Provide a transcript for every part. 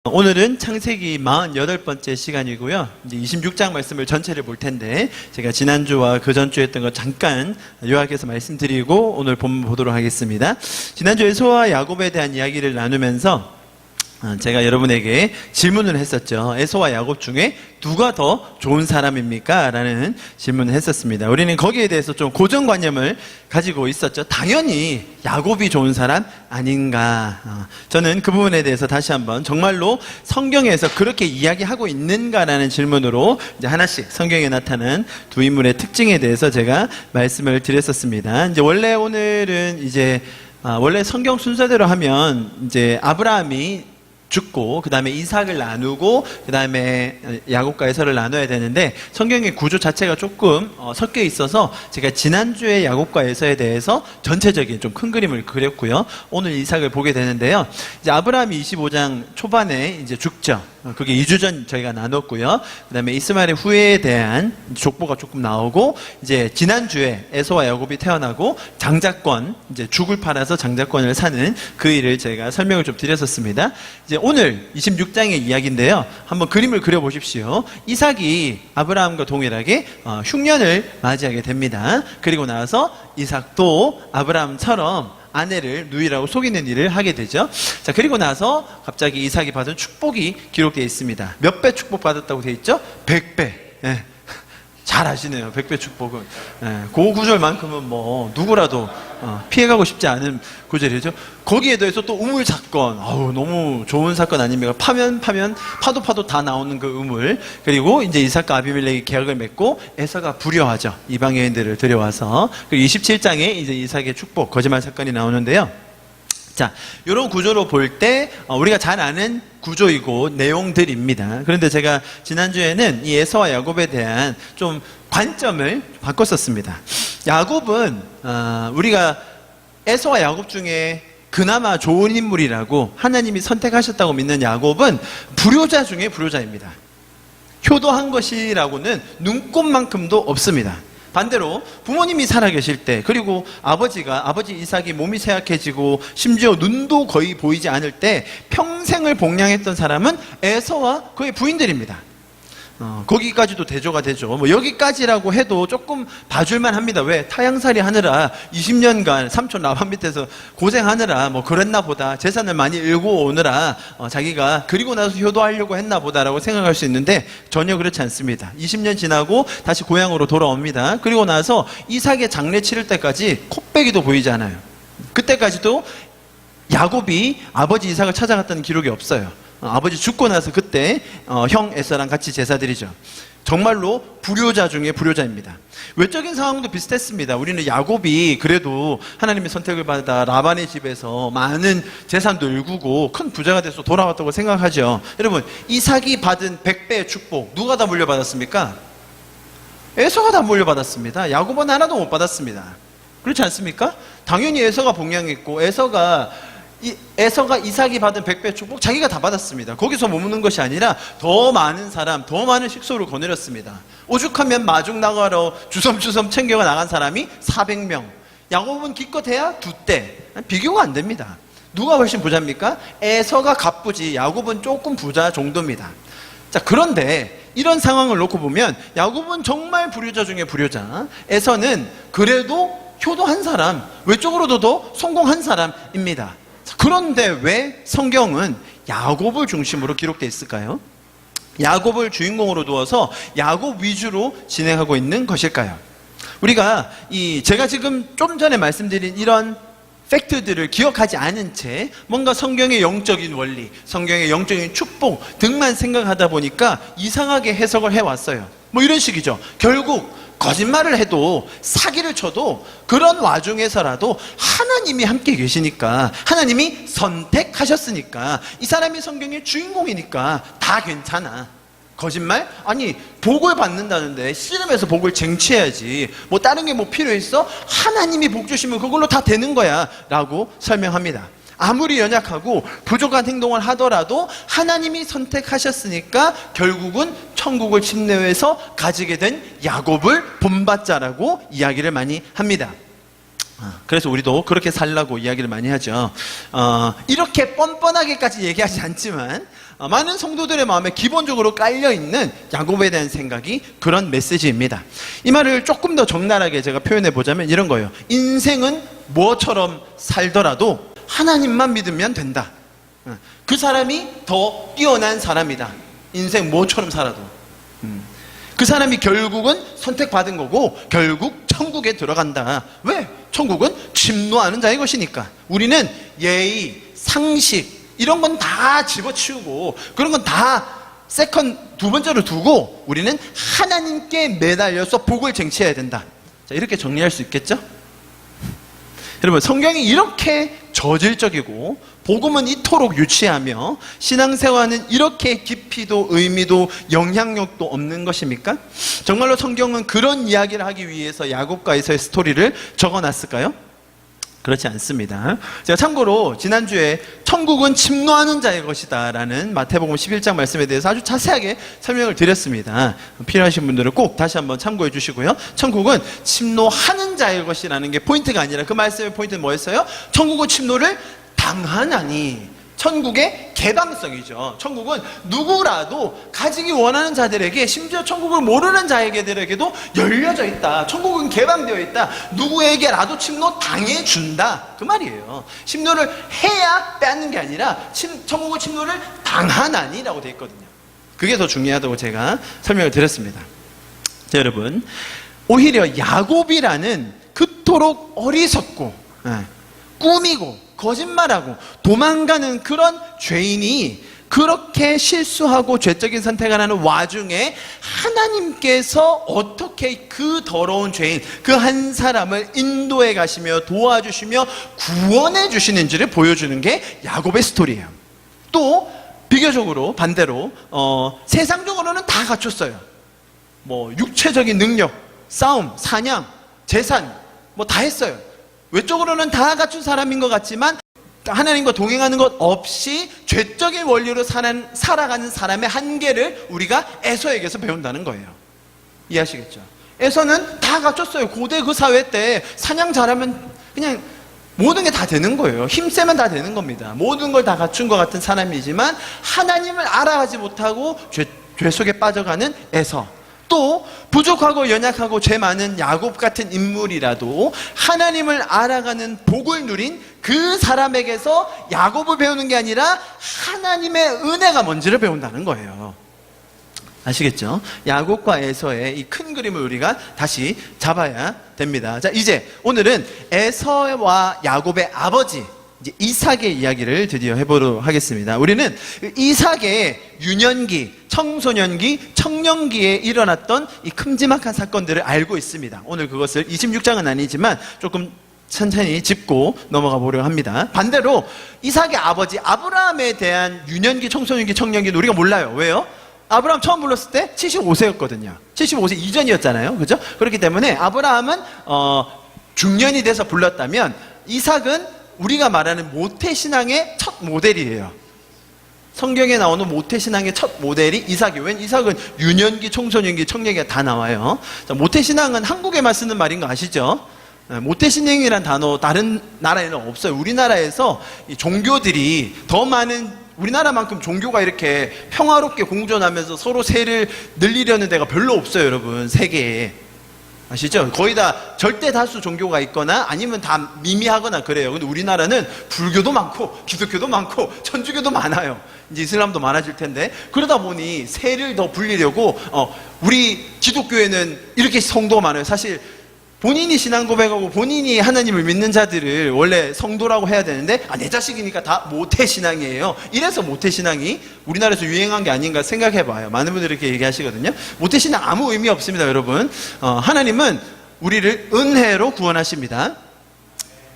오늘은 창세기 48번째 시간이고요. 이제 26장 말씀을 전체를 볼 텐데 제가 지난주와 그 전주에 했던 거 잠깐 요약해서 말씀드리고 오늘 본문 보도록 하겠습니다. 지난주에 에서와 야곱에 대한 이야기를 나누면서 제가 여러분에게 질문을 했었죠. 에서와 야곱 중에 누가 더 좋은 사람입니까? 라는 질문을 했었습니다. 우리는 거기에 대해서 좀 고정관념을 가지고 있었죠. 당연히 야곱이 좋은 사람 아닌가. 저는 그 부분에 대해서 다시 한번 정말로 성경에서 그렇게 이야기하고 있는가라는 질문으로 이제 하나씩 성경에 나타난 두 인물의 특징에 대해서 제가 말씀을 드렸었습니다. 이제 원래 오늘은 원래 성경 순서대로 하면 이제 아브라함이 죽고 그 다음에 이삭을 나누고 그 다음에 야곱과 에서를 나눠야 되는데 성경의 구조 자체가 조금 섞여 있어서 제가 지난주에 야곱과 에서에 대해서 전체적인 좀 큰 그림을 그렸고요. 오늘 이삭을 보게 되는데요. 이제 아브라함이 25장 초반에 이제 죽죠. 그게 2주 전 저희가 나눴고요. 그 다음에 이스마엘의 후예에 대한 족보가 조금 나오고 이제 지난주에 에서와 야곱이 태어나고 장자권 이제 죽을 팔아서 장자권을 사는 그 일을 제가 설명을 좀 드렸었습니다. 이제 오늘 26장의 이야기인데요. 한번 그림을 그려보십시오. 이삭이 아브라함과 동일하게 흉년을 맞이하게 됩니다. 그리고 나서 이삭도 아브라함처럼 아내를 누이라고 속이는 일을 하게 되죠. 자, 그리고 나서 갑자기 이삭이 받은 축복이 기록되어 있습니다. 몇 배 축복 받았다고 되어 있죠? 100배. 예. 잘 아시네요. 100배 축복은. 예. 그 구절만큼은 뭐 누구라도 피해가고 싶지 않은 구절이죠. 거기에 더해서 또 우물 사건. 너무 좋은 사건 아닙니까? 파면 파도 다 나오는 그 우물. 그리고 이제 이삭과 아비멜렉이 계약을 맺고 에서가 불효하죠. 이방 여인들을 들여와서. 그리고 27장에 이제 이삭의 축복, 거짓말 사건이 나오는데요. 자, 이런 구조로 볼 때 우리가 잘 아는 구조이고 내용들입니다. 그런데 제가 지난주에는 이 에서와 야곱에 대한 좀 관점을 바꿨었습니다. 야곱은 우리가 에서와 야곱 중에 그나마 좋은 인물이라고 하나님이 선택하셨다고 믿는 야곱은 불효자 중에 불효자입니다. 효도한 것이라고는 눈꼽만큼도 없습니다. 반대로 부모님이 살아계실 때, 그리고 아버지 이삭이 몸이 쇠약해지고 심지어 눈도 거의 보이지 않을 때 평생을 복량했던 사람은 에서와 그의 부인들입니다. 거기까지도 대조가 되죠. 뭐 여기까지라고 해도 조금 봐줄만 합니다. 왜? 타향살이 하느라 20년간 삼촌 라반 밑에서 고생하느라 뭐 그랬나 보다. 재산을 많이 일고 오느라 자기가 그리고 나서 효도하려고 했나 보다라고 생각할 수 있는데 전혀 그렇지 않습니다. 20년 지나고 다시 고향으로 돌아옵니다. 그리고 나서 이삭의 장례 치를 때까지 콧배기도 보이지 않아요. 그때까지도 야곱이 아버지 이삭을 찾아갔다는 기록이 없어요. 아버지 죽고 나서 그때 형 에서랑 같이 제사 드리죠. 정말로 불효자 중에 불효자입니다. 외적인 상황도 비슷했습니다. 우리는 야곱이 그래도 하나님의 선택을 받아 라반의 집에서 많은 재산도 일구고 큰 부자가 돼서 돌아왔다고 생각하죠. 여러분, 이삭이 받은 100배의 축복 누가 다 물려받았습니까? 에서가 다 물려받았습니다. 야곱은 하나도 못 받았습니다. 그렇지 않습니까? 당연히 에서가 복량했고 에서가 이삭이 받은 100배 축복 자기가 다 받았습니다. 거기서 머무는 것이 아니라 더 많은 사람, 더 많은 식소를 거느렸습니다. 오죽하면 마중 나가러 주섬주섬 챙겨가 나간 사람이 400명. 야곱은 기껏해야 2대. 비교가 안 됩니다. 누가 훨씬 부자입니까? 에서가 갑부지 야곱은 조금 부자 정도입니다. 자, 그런데 이런 상황을 놓고 보면 야곱은 정말 불효자 중에 불효자, 에서는 그래도 효도한 사람, 외적으로도 더 성공한 사람입니다. 그런데 왜 성경은 야곱을 중심으로 기록되어 있을까요? 야곱을 주인공으로 두어서 야곱 위주로 진행하고 있는 것일까요? 우리가 제가 지금 좀 전에 말씀드린 이런 팩트들을 기억하지 않은 채 뭔가 성경의 영적인 원리, 성경의 영적인 축복 등만 생각하다 보니까 이상하게 해석을 해왔어요. 뭐 이런 식이죠. 결국 거짓말을 해도 사기를 쳐도 그런 와중에서라도 하나님이 함께 계시니까, 하나님이 선택하셨으니까, 이 사람이 성경의 주인공이니까 다 괜찮아. 거짓말? 아니, 복을 받는다는데 씨름해서 복을 쟁취해야지. 뭐 다른 게 뭐 필요했어? 하나님이 복 주시면 그걸로 다 되는 거야 라고 설명합니다. 아무리 연약하고 부족한 행동을 하더라도 하나님이 선택하셨으니까 결국은 천국을 침례해서 가지게 된 야곱을 본받자라고 이야기를 많이 합니다. 그래서 우리도 그렇게 살라고 이야기를 많이 하죠. 이렇게 뻔뻔하게까지 얘기하지 않지만 많은 성도들의 마음에 기본적으로 깔려있는 야곱에 대한 생각이 그런 메시지입니다. 이 말을 조금 더 적나라하게 제가 표현해 보자면 이런 거예요. 인생은 뭐처럼 살더라도 하나님만 믿으면 된다. 그 사람이 더 뛰어난 사람이다. 인생 뭐처럼 살아도. 그 사람이 결국은 선택받은 거고 결국 천국에 들어간다. 왜? 천국은 침노하는 자의 것이니까. 우리는 예의, 상식 이런 건 다 집어치우고 그런 건 다 두 번째로 두고 우리는 하나님께 매달려서 복을 쟁취해야 된다. 자, 이렇게 정리할 수 있겠죠? 여러분, 성경이 이렇게 저질적이고 복음은 이토록 유치하며 신앙생활은 이렇게 깊이도 의미도 영향력도 없는 것입니까? 정말로 성경은 그런 이야기를 하기 위해서 야곱과 에서의 스토리를 적어놨을까요? 그렇지 않습니다. 제가 참고로 지난주에 천국은 침노하는 자의 것이다 라는 마태복음 11장 말씀에 대해서 아주 자세하게 설명을 드렸습니다. 필요하신 분들은 꼭 다시 한번 참고해 주시고요. 천국은 침노하는 자의 것이라는 게 포인트가 아니라 그 말씀의 포인트는 뭐였어요? 천국은 침노를 당하나니. 천국의 개방성이죠. 천국은 누구라도 가지기 원하는 자들에게, 심지어 천국을 모르는 자에게들에게도 열려져 있다. 천국은 개방되어 있다. 누구에게라도 침노 당해준다. 그 말이에요. 침노를 해야 빼앗는 게 아니라 천국은 침노를 당하나니라고 되어 있거든요. 그게 더 중요하다고 제가 설명을 드렸습니다. 자, 여러분, 오히려 야곱이라는 그토록 어리석고 꾸미고 거짓말하고 도망가는 그런 죄인이 그렇게 실수하고 죄적인 선택을 하는 와중에 하나님께서 어떻게 그 더러운 죄인 그 한 사람을 인도해 가시며 도와주시며 구원해 주시는지를 보여주는 게 야곱의 스토리예요. 또 비교적으로 반대로 세상적으로는 다 갖췄어요. 뭐 육체적인 능력, 싸움, 사냥, 재산 뭐 다 했어요. 외적으로는 다 갖춘 사람인 것 같지만 하나님과 동행하는 것 없이 죄적인 원리로 살아가는 사람의 한계를 우리가 에서에게서 배운다는 거예요. 이해하시겠죠? 에서는 다 갖췄어요. 고대 그 사회 때 사냥 잘하면 그냥 모든 게 다 되는 거예요. 힘세면 다 되는 겁니다. 모든 걸 다 갖춘 것 같은 사람이지만 하나님을 알아가지 못하고 죄 속에 빠져가는 에서, 또 부족하고 연약하고 죄 많은 야곱 같은 인물이라도 하나님을 알아가는 복을 누린 그 사람에게서 야곱을 배우는 게 아니라 하나님의 은혜가 뭔지를 배운다는 거예요. 아시겠죠? 야곱과 에서의 이 큰 그림을 우리가 다시 잡아야 됩니다. 자, 이제 오늘은 에서와 야곱의 아버지 이제 이삭의 이야기를 드디어 해보도록 하겠습니다. 우리는 이삭의 유년기, 청소년기, 청년기에 일어났던 이 큼지막한 사건들을 알고 있습니다. 오늘 그것을 26장은 아니지만 조금 천천히 짚고 넘어가 보려고 합니다. 반대로 이삭의 아버지 아브라함에 대한 유년기, 청소년기, 청년기는 우리가 몰라요. 왜요? 아브라함 처음 불렀을 때 75세였거든요. 75세 이전이었잖아요. 그죠? 그렇기 때문에 아브라함은 중년이 돼서 불렀다면 이삭은 우리가 말하는 모태신앙의 첫 모델이에요. 성경에 나오는 모태신앙의 첫 모델이 이삭이에요. 왜냐면 이삭은 유년기, 청소년기, 청년기가 다 나와요. 자, 모태신앙은 한국에만 쓰는 말인 거 아시죠? 모태신앙이란 단어 다른 나라에는 없어요. 우리나라에서 이 종교들이 더 많은, 우리나라만큼 종교가 이렇게 평화롭게 공존하면서 서로 세를 늘리려는 데가 별로 없어요, 여러분. 세계에. 아시죠? 거의 다 절대 다수 종교가 있거나 아니면 다 미미하거나 그래요. 근데 우리나라는 불교도 많고 기독교도 많고 천주교도 많아요. 이제 이슬람도 많아질 텐데, 그러다 보니 세를 더 불리려고 우리 기독교에는 이렇게 성도가 많아요. 사실 본인이 신앙 고백하고 본인이 하나님을 믿는 자들을 원래 성도라고 해야 되는데, 내 자식이니까 다 모태신앙이에요. 이래서 모태신앙이 우리나라에서 유행한 게 아닌가 생각해봐요. 많은 분들이 이렇게 얘기하시거든요. 모태신앙 아무 의미 없습니다, 여러분. 하나님은 우리를 은혜로 구원하십니다.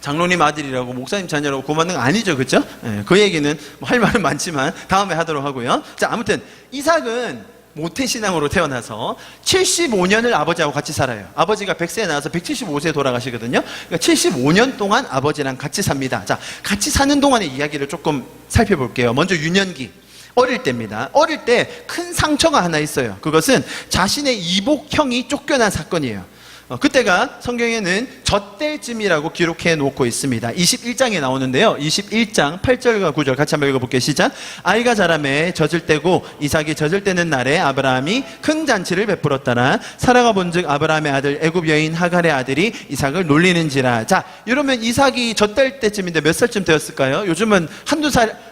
장로님 아들이라고 목사님 자녀라고 구원받는 거 아니죠, 그렇죠? 그 얘기는 할 말은 많지만 다음에 하도록 하고요. 자, 아무튼 이삭은 모태신앙으로 태어나서 75년을 아버지하고 같이 살아요. 아버지가 100세에 나와서 175세에 돌아가시거든요. 그러니까 75년 동안 아버지랑 같이 삽니다. 자, 같이 사는 동안의 이야기를 조금 살펴볼게요. 먼저 유년기, 어릴 때입니다. 어릴 때 큰 상처가 하나 있어요. 그것은 자신의 이복 형이 쫓겨난 사건이에요. 그때가 성경에는 젖될쯤이라고 기록해 놓고 있습니다. 21장에 나오는데요. 21장 8절과 9절 같이 한번 읽어볼게요. 시작. 아이가 자라매 젖을 때고 이삭이 젖을 때는 날에 아브라함이 큰 잔치를 베풀었다나 사라가 본즉 아브라함의 아들 애굽 여인 하갈의 아들이 이삭을 놀리는지라. 자, 이러면 이삭이 젖될 때쯤인데 몇 살쯤 되었을까요? 요즘은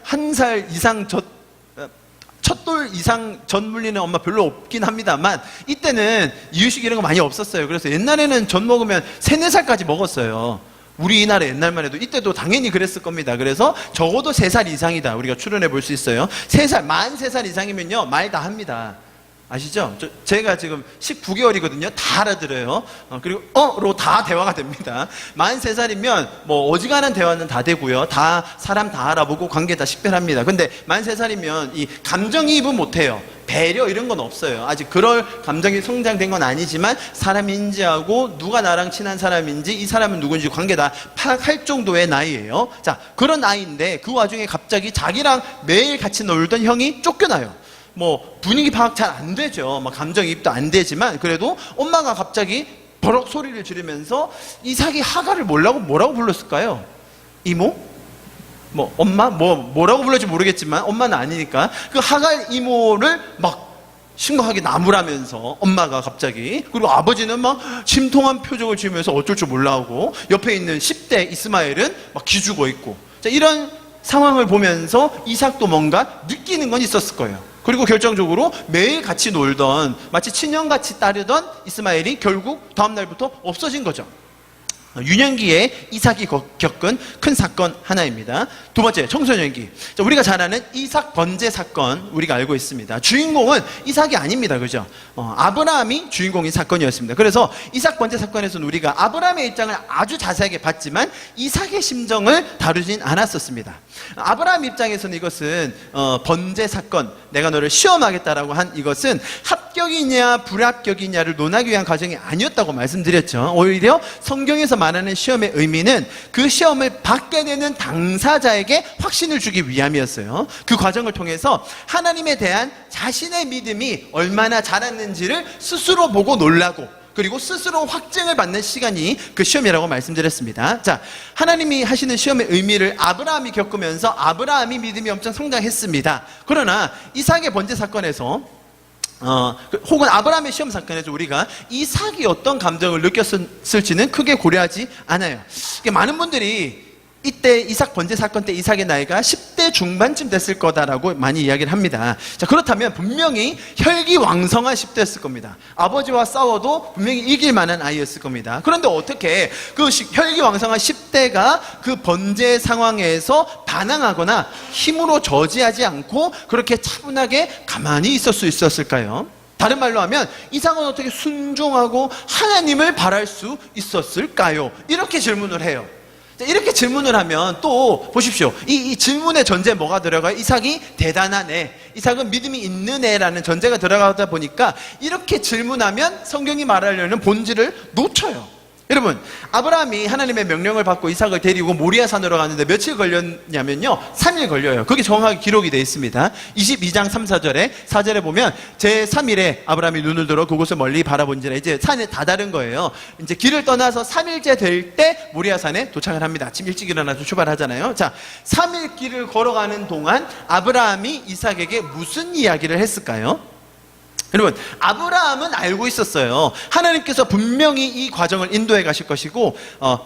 한 살 이상 첫돌 이상 젖 물리는 엄마 별로 없긴 합니다만 이때는 이유식 이런 거 많이 없었어요. 그래서 옛날에는 젖 먹으면 3, 4살까지 먹었어요. 우리나라 옛날만 해도 이때도 당연히 그랬을 겁니다. 그래서 적어도 3살 이상이다 우리가 추론해 볼 수 있어요. 3살, 만 3살 이상이면요 말 다 합니다. 아시죠? 제가 지금 19개월이거든요. 다 알아들어요. 그리고 로 다 대화가 됩니다. 43살이면 뭐 어지간한 대화는 다 되고요. 다 사람 다 알아보고 관계 다 식별합니다. 근데 43살이면 이 감정이입은 못해요. 배려 이런 건 없어요. 아직 그럴 감정이 성장된 건 아니지만 사람 인지하고 누가 나랑 친한 사람인지 이 사람은 누군지 관계 다 파악할 정도의 나이예요. 자, 그런 나이인데 그 와중에 갑자기 자기랑 매일 같이 놀던 형이 쫓겨나요. 뭐 분위기 파악 잘 안 되죠. 막 감정이입도 안 되지만 그래도 엄마가 갑자기 버럭 소리를 지르면서 이삭이 하갈을 뭐라고 불렀을까요? 이모? 뭐 엄마? 뭐라고 불렀지 모르겠지만 엄마는 아니니까 그 하갈 이모를 막 심각하게 나무라면서 엄마가 갑자기, 그리고 아버지는 막 심통한 표정을 지으면서 어쩔 줄 몰라 하고 옆에 있는 10대 이스마엘은 막 기죽어 있고. 자, 이런 상황을 보면서 이삭도 뭔가 느끼는 건 있었을 거예요. 그리고 결정적으로 매일 같이 놀던 마치 친형같이 따르던 이스마엘이 결국 다음날부터 없어진 거죠. 유년기에 이삭이 겪은 큰 사건 하나입니다. 두 번째, 청소년기. 자, 우리가 잘 아는 이삭 번제 사건 우리가 알고 있습니다. 주인공은 이삭이 아닙니다. 그죠? 아브라함이 주인공인 사건이었습니다. 그래서 이삭 번제 사건에서는 우리가 아브라함의 입장을 아주 자세하게 봤지만 이삭의 심정을 다루진 않았었습니다. 아브라함 입장에서는 이것은 번제 사건, 내가 너를 시험하겠다라고 한 이것은 합격이냐 불합격이냐를 논하기 위한 과정이 아니었다고 말씀드렸죠. 오히려 성경에서 말하는 시험의 의미는 그 시험을 받게 되는 당사자에게 확신을 주기 위함이었어요. 그 과정을 통해서 하나님에 대한 자신의 믿음이 얼마나 자랐는지를 스스로 보고 놀라고, 그리고 스스로 확증을 받는 시간이 그 시험이라고 말씀드렸습니다. 자, 하나님이 하시는 시험의 의미를 아브라함이 겪으면서 아브라함이 믿음이 엄청 성장했습니다. 그러나 이삭의 번제 사건에서 혹은 아브라함의 시험 사건에서 우리가 이삭이 어떤 감정을 느꼈을지는 크게 고려하지 않아요. 많은 분들이 이때 이삭 번제 사건 때 이삭의 나이가 10대 중반쯤 됐을 거다라고 많이 이야기를 합니다. 자, 그렇다면 분명히 혈기왕성한 10대였을 겁니다. 아버지와 싸워도 분명히 이길 만한 아이였을 겁니다. 그런데 어떻게 그 혈기왕성한 10대가 그 번제 상황에서 반항하거나 힘으로 저지하지 않고 그렇게 차분하게 가만히 있을 수 있었을까요? 다른 말로 하면 이삭은 어떻게 순종하고 하나님을 바랄 수 있었을까요? 이렇게 질문을 해요. 이렇게 질문을 하면 또 보십시오. 이 질문의 전제에 뭐가 들어가요? 이삭이 대단한 애, 이삭은 믿음이 있는 애라는 전제가 들어가다 보니까 이렇게 질문하면 성경이 말하려는 본질을 놓쳐요. 여러분, 아브라함이 하나님의 명령을 받고 이삭을 데리고 모리아산으로 가는데 며칠 걸렸냐면요 3일 걸려요. 그게 정확하게 기록이 되어 있습니다. 22장 3, 4절에 보면 제3일에 아브라함이 눈을 들어 그곳을 멀리 바라본지라. 이제 산에 다다른 거예요. 이제 길을 떠나서 3일째 될 때 모리아산에 도착을 합니다. 아침 일찍 일어나서 출발하잖아요. 자, 3일 길을 걸어가는 동안 아브라함이 이삭에게 무슨 이야기를 했을까요? 여러분, 아브라함은 알고 있었어요. 하나님께서 분명히 이 과정을 인도해 가실 것이고,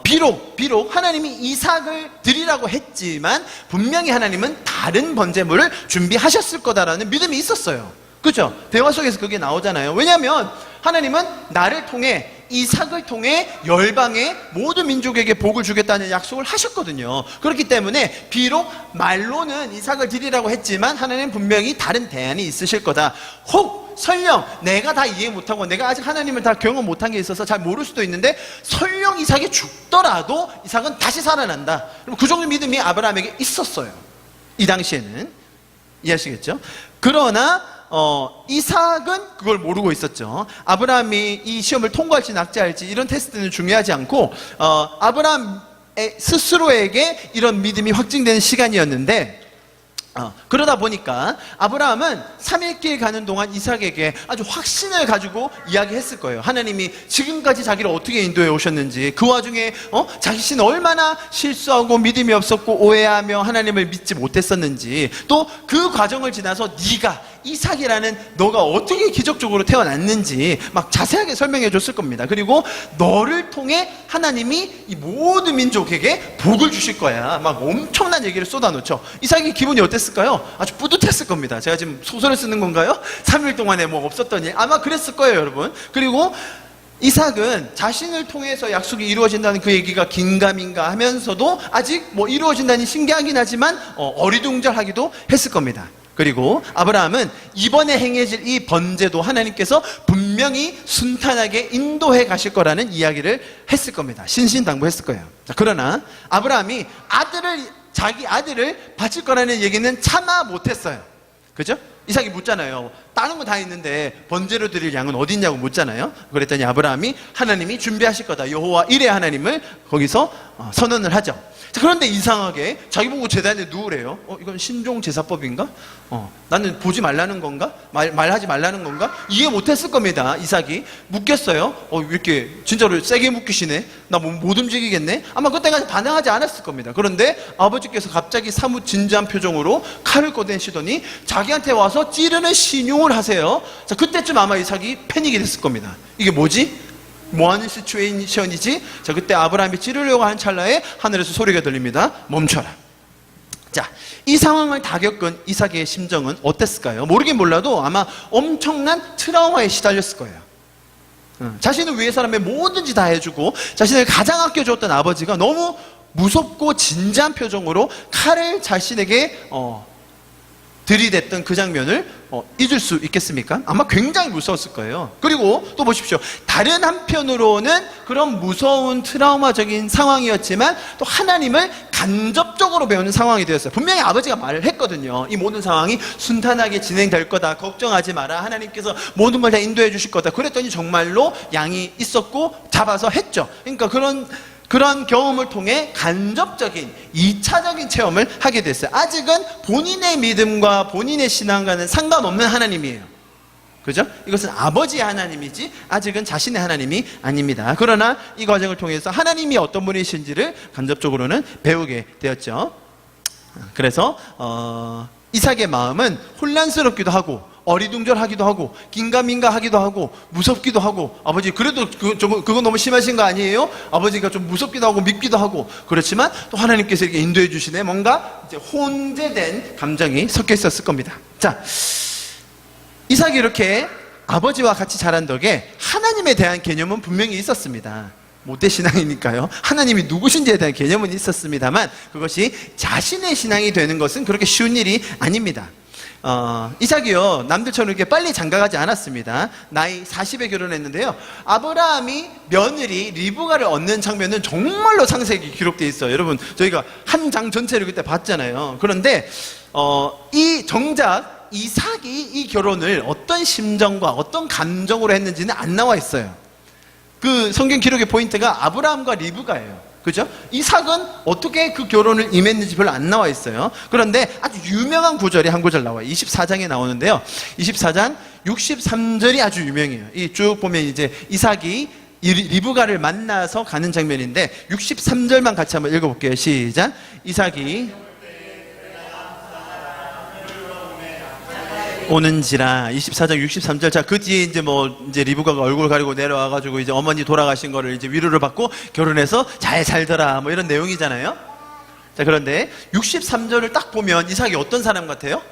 비록 하나님이 이삭을 드리라고 했지만 분명히 하나님은 다른 번제물을 준비하셨을 거다라는 믿음이 있었어요. 그렇죠? 대화 속에서 그게 나오잖아요. 왜냐하면 하나님은 나를 통해, 이삭을 통해 열방의 모든 민족에게 복을 주겠다는 약속을 하셨거든요. 그렇기 때문에 비록 말로는 이삭을 드리라고 했지만 하나님은 분명히 다른 대안이 있으실 거다. 혹 설령 내가 다 이해 못하고 내가 아직 하나님을 다 경험 못한 게 있어서 잘 모를 수도 있는데 설령 이삭이 죽더라도 이삭은 다시 살아난다. 그 정도 믿음이 아브라함에게 있었어요. 이 당시에는. 이해하시겠죠? 그러나 이삭은 그걸 모르고 있었죠. 아브라함이 이 시험을 통과할지 낙제할지 이런 테스트는 중요하지 않고 아브라함 스스로에게 이런 믿음이 확증되는 시간이었는데 그러다 보니까 아브라함은 3일길 가는 동안 이삭에게 아주 확신을 가지고 이야기했을 거예요. 하나님이 지금까지 자기를 어떻게 인도해 오셨는지, 그 와중에 자신은 얼마나 실수하고 믿음이 없었고 오해하며 하나님을 믿지 못했었는지, 또 그 과정을 지나서 네가 이삭이라는 너가 어떻게 기적적으로 태어났는지 막 자세하게 설명해 줬을 겁니다. 그리고 너를 통해 하나님이 이 모든 민족에게 복을 주실 거야. 막 엄청난 얘기를 쏟아놓죠. 이삭이 기분이 어땠을까요? 아주 뿌듯했을 겁니다. 제가 지금 소설을 쓰는 건가요? 3일 동안에 뭐 없었던 일? 아마 그랬을 거예요, 여러분. 그리고 이삭은 자신을 통해서 약속이 이루어진다는 그 얘기가 긴가민가 하면서도 아직 뭐 이루어진다니 신기하긴 하지만 어리둥절하기도 했을 겁니다. 그리고 아브라함은 이번에 행해질 이 번제도 하나님께서 분명히 순탄하게 인도해 가실 거라는 이야기를 했을 겁니다. 신신당부했을 거예요. 자, 그러나 아브라함이 자기 아들을 바칠 거라는 얘기는 차마 못했어요. 그죠? 이삭이 묻잖아요. 다른 건 다 있는데 번제로 드릴 양은 어디 있냐고 묻잖아요. 그랬더니 아브라함이 하나님이 준비하실 거다, 여호와 일의 하나님을 거기서 선언을 하죠. 자, 그런데 이상하게 자기 보고 제단에 누우래요. 이건 신종 제사법인가? 나는 보지 말라는 건가? 말하지 말라는 건가? 이해 못했을 겁니다. 이삭이 묻겠어요. 왜 이렇게 진짜로 세게 묻기시네? 나 못 움직이겠네? 아마 그때까지 반응하지 않았을 겁니다. 그런데 아버지께서 갑자기 사뭇 진지한 표정으로 칼을 꺼내시더니 자기한테 와서 찌르는 신용을 하세요. 자, 그때쯤 아마 이삭이 패닉이 됐을 겁니다. 이게 뭐지? 뭐하는 시츄에이션이지? 자, 그때 아브라함이 찌르려고 하는 찰나에 하늘에서 소리가 들립니다. 멈춰라. 자, 이 상황을 다 겪은 이삭의 심정은 어땠을까요? 모르긴 몰라도 아마 엄청난 트라우마에 시달렸을 거예요. 자신을 위해 사람의 뭐든지 다 해주고 자신을 가장 아껴줬던 아버지가 너무 무섭고 진지한 표정으로 칼을 자신에게 들이댔던 그 장면을 잊을 수 있겠습니까? 아마 굉장히 무서웠을 거예요. 그리고 또 보십시오. 다른 한편으로는 그런 무서운 트라우마적인 상황이었지만 또 하나님을 간접적으로 배우는 상황이 되었어요. 분명히 아버지가 말을 했거든요. 이 모든 상황이 순탄하게 진행될 거다. 걱정하지 마라. 하나님께서 모든 걸 다 인도해 주실 거다. 그랬더니 정말로 양이 있었고 잡아서 했죠. 그러니까 그런 경험을 통해 간접적인 2차적인 체험을 하게 됐어요. 아직은 본인의 믿음과 본인의 신앙과는 상관없는 하나님이에요. 그죠? 이것은 아버지의 하나님이지 아직은 자신의 하나님이 아닙니다. 그러나 이 과정을 통해서 하나님이 어떤 분이신지를 간접적으로는 배우게 되었죠. 그래서 이삭의 마음은 혼란스럽기도 하고 어리둥절하기도 하고 긴가민가하기도 하고 무섭기도 하고, 아버지 그래도 그거 너무 심하신 거 아니에요? 아버지가 좀 무섭기도 하고 믿기도 하고, 그렇지만 또 하나님께서 이렇게 인도해 주시네. 뭔가 이제 혼재된 감정이 섞여 있었을 겁니다. 자, 이삭이 이렇게 아버지와 같이 자란 덕에 하나님에 대한 개념은 분명히 있었습니다. 모태 신앙이니까요. 하나님이 누구신지에 대한 개념은 있었습니다만 그것이 자신의 신앙이 되는 것은 그렇게 쉬운 일이 아닙니다. 이삭이요, 남들처럼 이렇게 빨리 장가가지 않았습니다. 나이 40에 결혼했는데요. 아브라함이 며느리 리브가를 얻는 장면은 정말로 창세기 기록되어 있어요. 여러분, 저희가 한 장 전체를 그때 봤잖아요. 그런데 이 정작 이삭이 이 결혼을 어떤 심정과 어떤 감정으로 했는지는 안 나와 있어요. 그 성경 기록의 포인트가 아브라함과 리브가예요. 그죠? 이삭은 어떻게 그 결혼을 임했는지 별로 안 나와 있어요. 그런데 아주 유명한 구절이 한 구절 나와요. 24장에 나오는데요. 24장 63절이 아주 유명해요. 이 쭉 보면 이제 이삭이 리브가를 만나서 가는 장면인데 63절만 같이 한번 읽어볼게요. 시작. 이삭이 오는지라. 24장 63절. 자, 그 뒤에 이제 리브가가 얼굴 가리고 내려와가지고 이제 어머니 돌아가신 거를 이제 위로를 받고 결혼해서 잘 살더라 뭐 이런 내용이잖아요. 자, 그런데 63절을 딱 보면 이삭이 어떤 사람 같아요?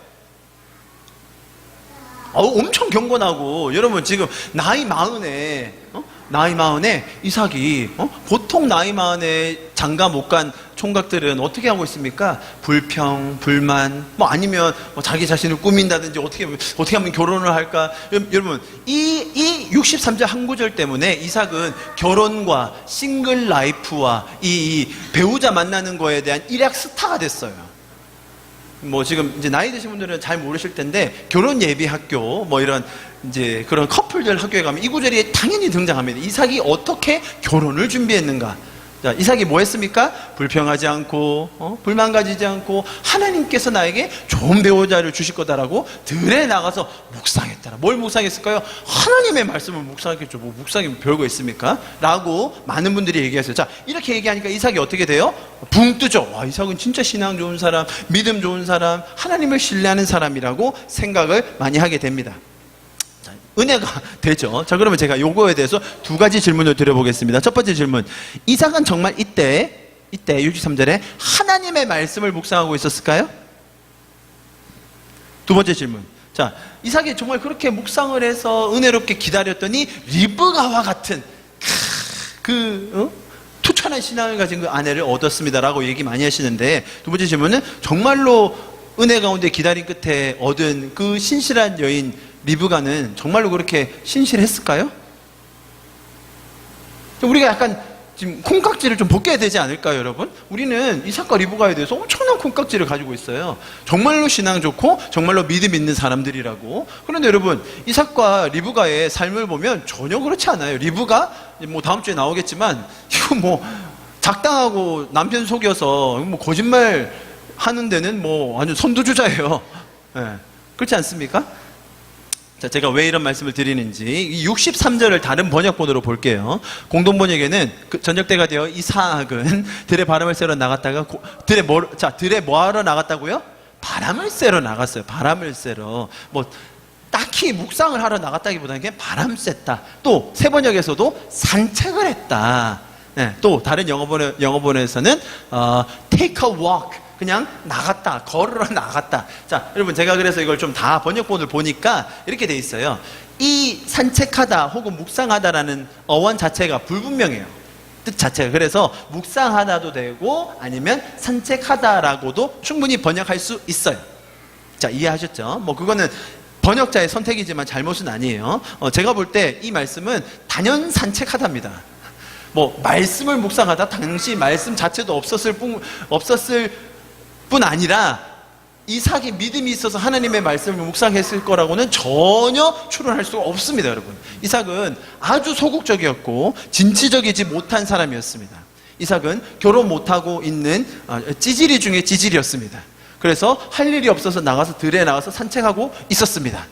엄청 경건하고, 여러분 지금 나이 40에 이삭이 보통 나이 40에 장가 못 간 총각들은 어떻게 하고 있습니까? 불평, 불만, 아니면 자기 자신을 꾸민다든지 어떻게 하면 결혼을 할까? 여러분, 이 63절 한 구절 때문에 이삭은 결혼과 싱글 라이프와 이 배우자 만나는 거에 대한 일약 스타가 됐어요. 지금 이제 나이 드신 분들은 잘 모르실 텐데, 결혼 예비 학교 이런 이제 그런 커플들 학교에 가면 이 구절이 당연히 등장합니다. 이삭이 어떻게 결혼을 준비했는가? 자, 이삭이 뭐 했습니까? 불평하지 않고 불만 가지지 않고 하나님께서 나에게 좋은 배우자를 주실 거다라고 들에 나가서 묵상했더라. 뭘 묵상했을까요? 하나님의 말씀을 묵상했겠죠. 뭐 묵상이 별거 있습니까? 라고 많은 분들이 얘기했어요. 자, 이렇게 얘기하니까 이삭이 어떻게 돼요? 붕 뜨죠. 와, 이삭은 진짜 신앙 좋은 사람, 믿음 좋은 사람, 하나님을 신뢰하는 사람이라고 생각을 많이 하게 됩니다. 은혜가 되죠. 자, 그러면 제가 요거에 대해서 두 가지 질문을 드려보겠습니다. 첫 번째 질문. 이삭은 정말 이때 63절에 하나님의 말씀을 묵상하고 있었을까요? 두 번째 질문. 자, 이삭이 정말 그렇게 묵상을 해서 은혜롭게 기다렸더니 리브가와 같은 투철한 신앙을 가진 그 아내를 얻었습니다라고 얘기 많이 하시는데, 두 번째 질문은 정말로 은혜 가운데 기다린 끝에 얻은 그 신실한 여인 리브가는 정말로 그렇게 신실했을까요? 우리가 약간 지금 콩깍지를 좀 벗겨야 되지 않을까요, 여러분? 우리는 이삭과 리브가에 대해서 엄청난 콩깍지를 가지고 있어요. 정말로 신앙 좋고 정말로 믿음 있는 사람들이라고. 그런데 여러분, 이삭과 리브가의 삶을 보면 전혀 그렇지 않아요. 리브가 뭐 다음 주에 나오겠지만 이거 뭐 작당하고 남편 속여서 뭐 거짓말 하는 데는 뭐 아주 선두주자예요. 네. 그렇지 않습니까? 자, 제가 왜 이런 말씀을 드리는지 63절을 다른 번역본으로 볼게요. 공동번역에는 저녁 때가 되어 이삭은 들에 바람을 쐬러 나갔다가 들에 뭐하러 나갔다고요? 바람을 쐬러 나갔어요. 바람을 쐬러. 뭐 딱히 묵상을 하러 나갔다기보다는 그냥 바람 쐈다. 또 새 번역에서도 산책을 했다. 네, 또 다른 영어본에서는 take a walk, 그냥 나갔다, 걸으러 나갔다. 자, 여러분, 제가 그래서 이걸 좀 다 번역본을 보니까 이렇게 돼 있어요. 이 산책하다 혹은 묵상하다라는 어원 자체가 불분명해요. 뜻 자체가. 그래서 묵상하다도 되고 아니면 산책하다라고도 충분히 번역할 수 있어요. 자, 이해하셨죠? 뭐 그거는 번역자의 선택이지만 잘못은 아니에요. 제가 볼 때 이 말씀은 단연 산책하다입니다. 뭐 말씀을 묵상하다, 당시 말씀 자체도 없었을 뿐 아니라 이삭이 믿음이 있어서 하나님의 말씀을 묵상했을 거라고는 전혀 추론할 수가 없습니다, 여러분. 이삭은 아주 소극적이었고 진취적이지 못한 사람이었습니다. 이삭은 결혼 못하고 있는 찌질이 중에 찌질이었습니다. 그래서 할 일이 없어서 들에 나가서 산책하고 있었습니다.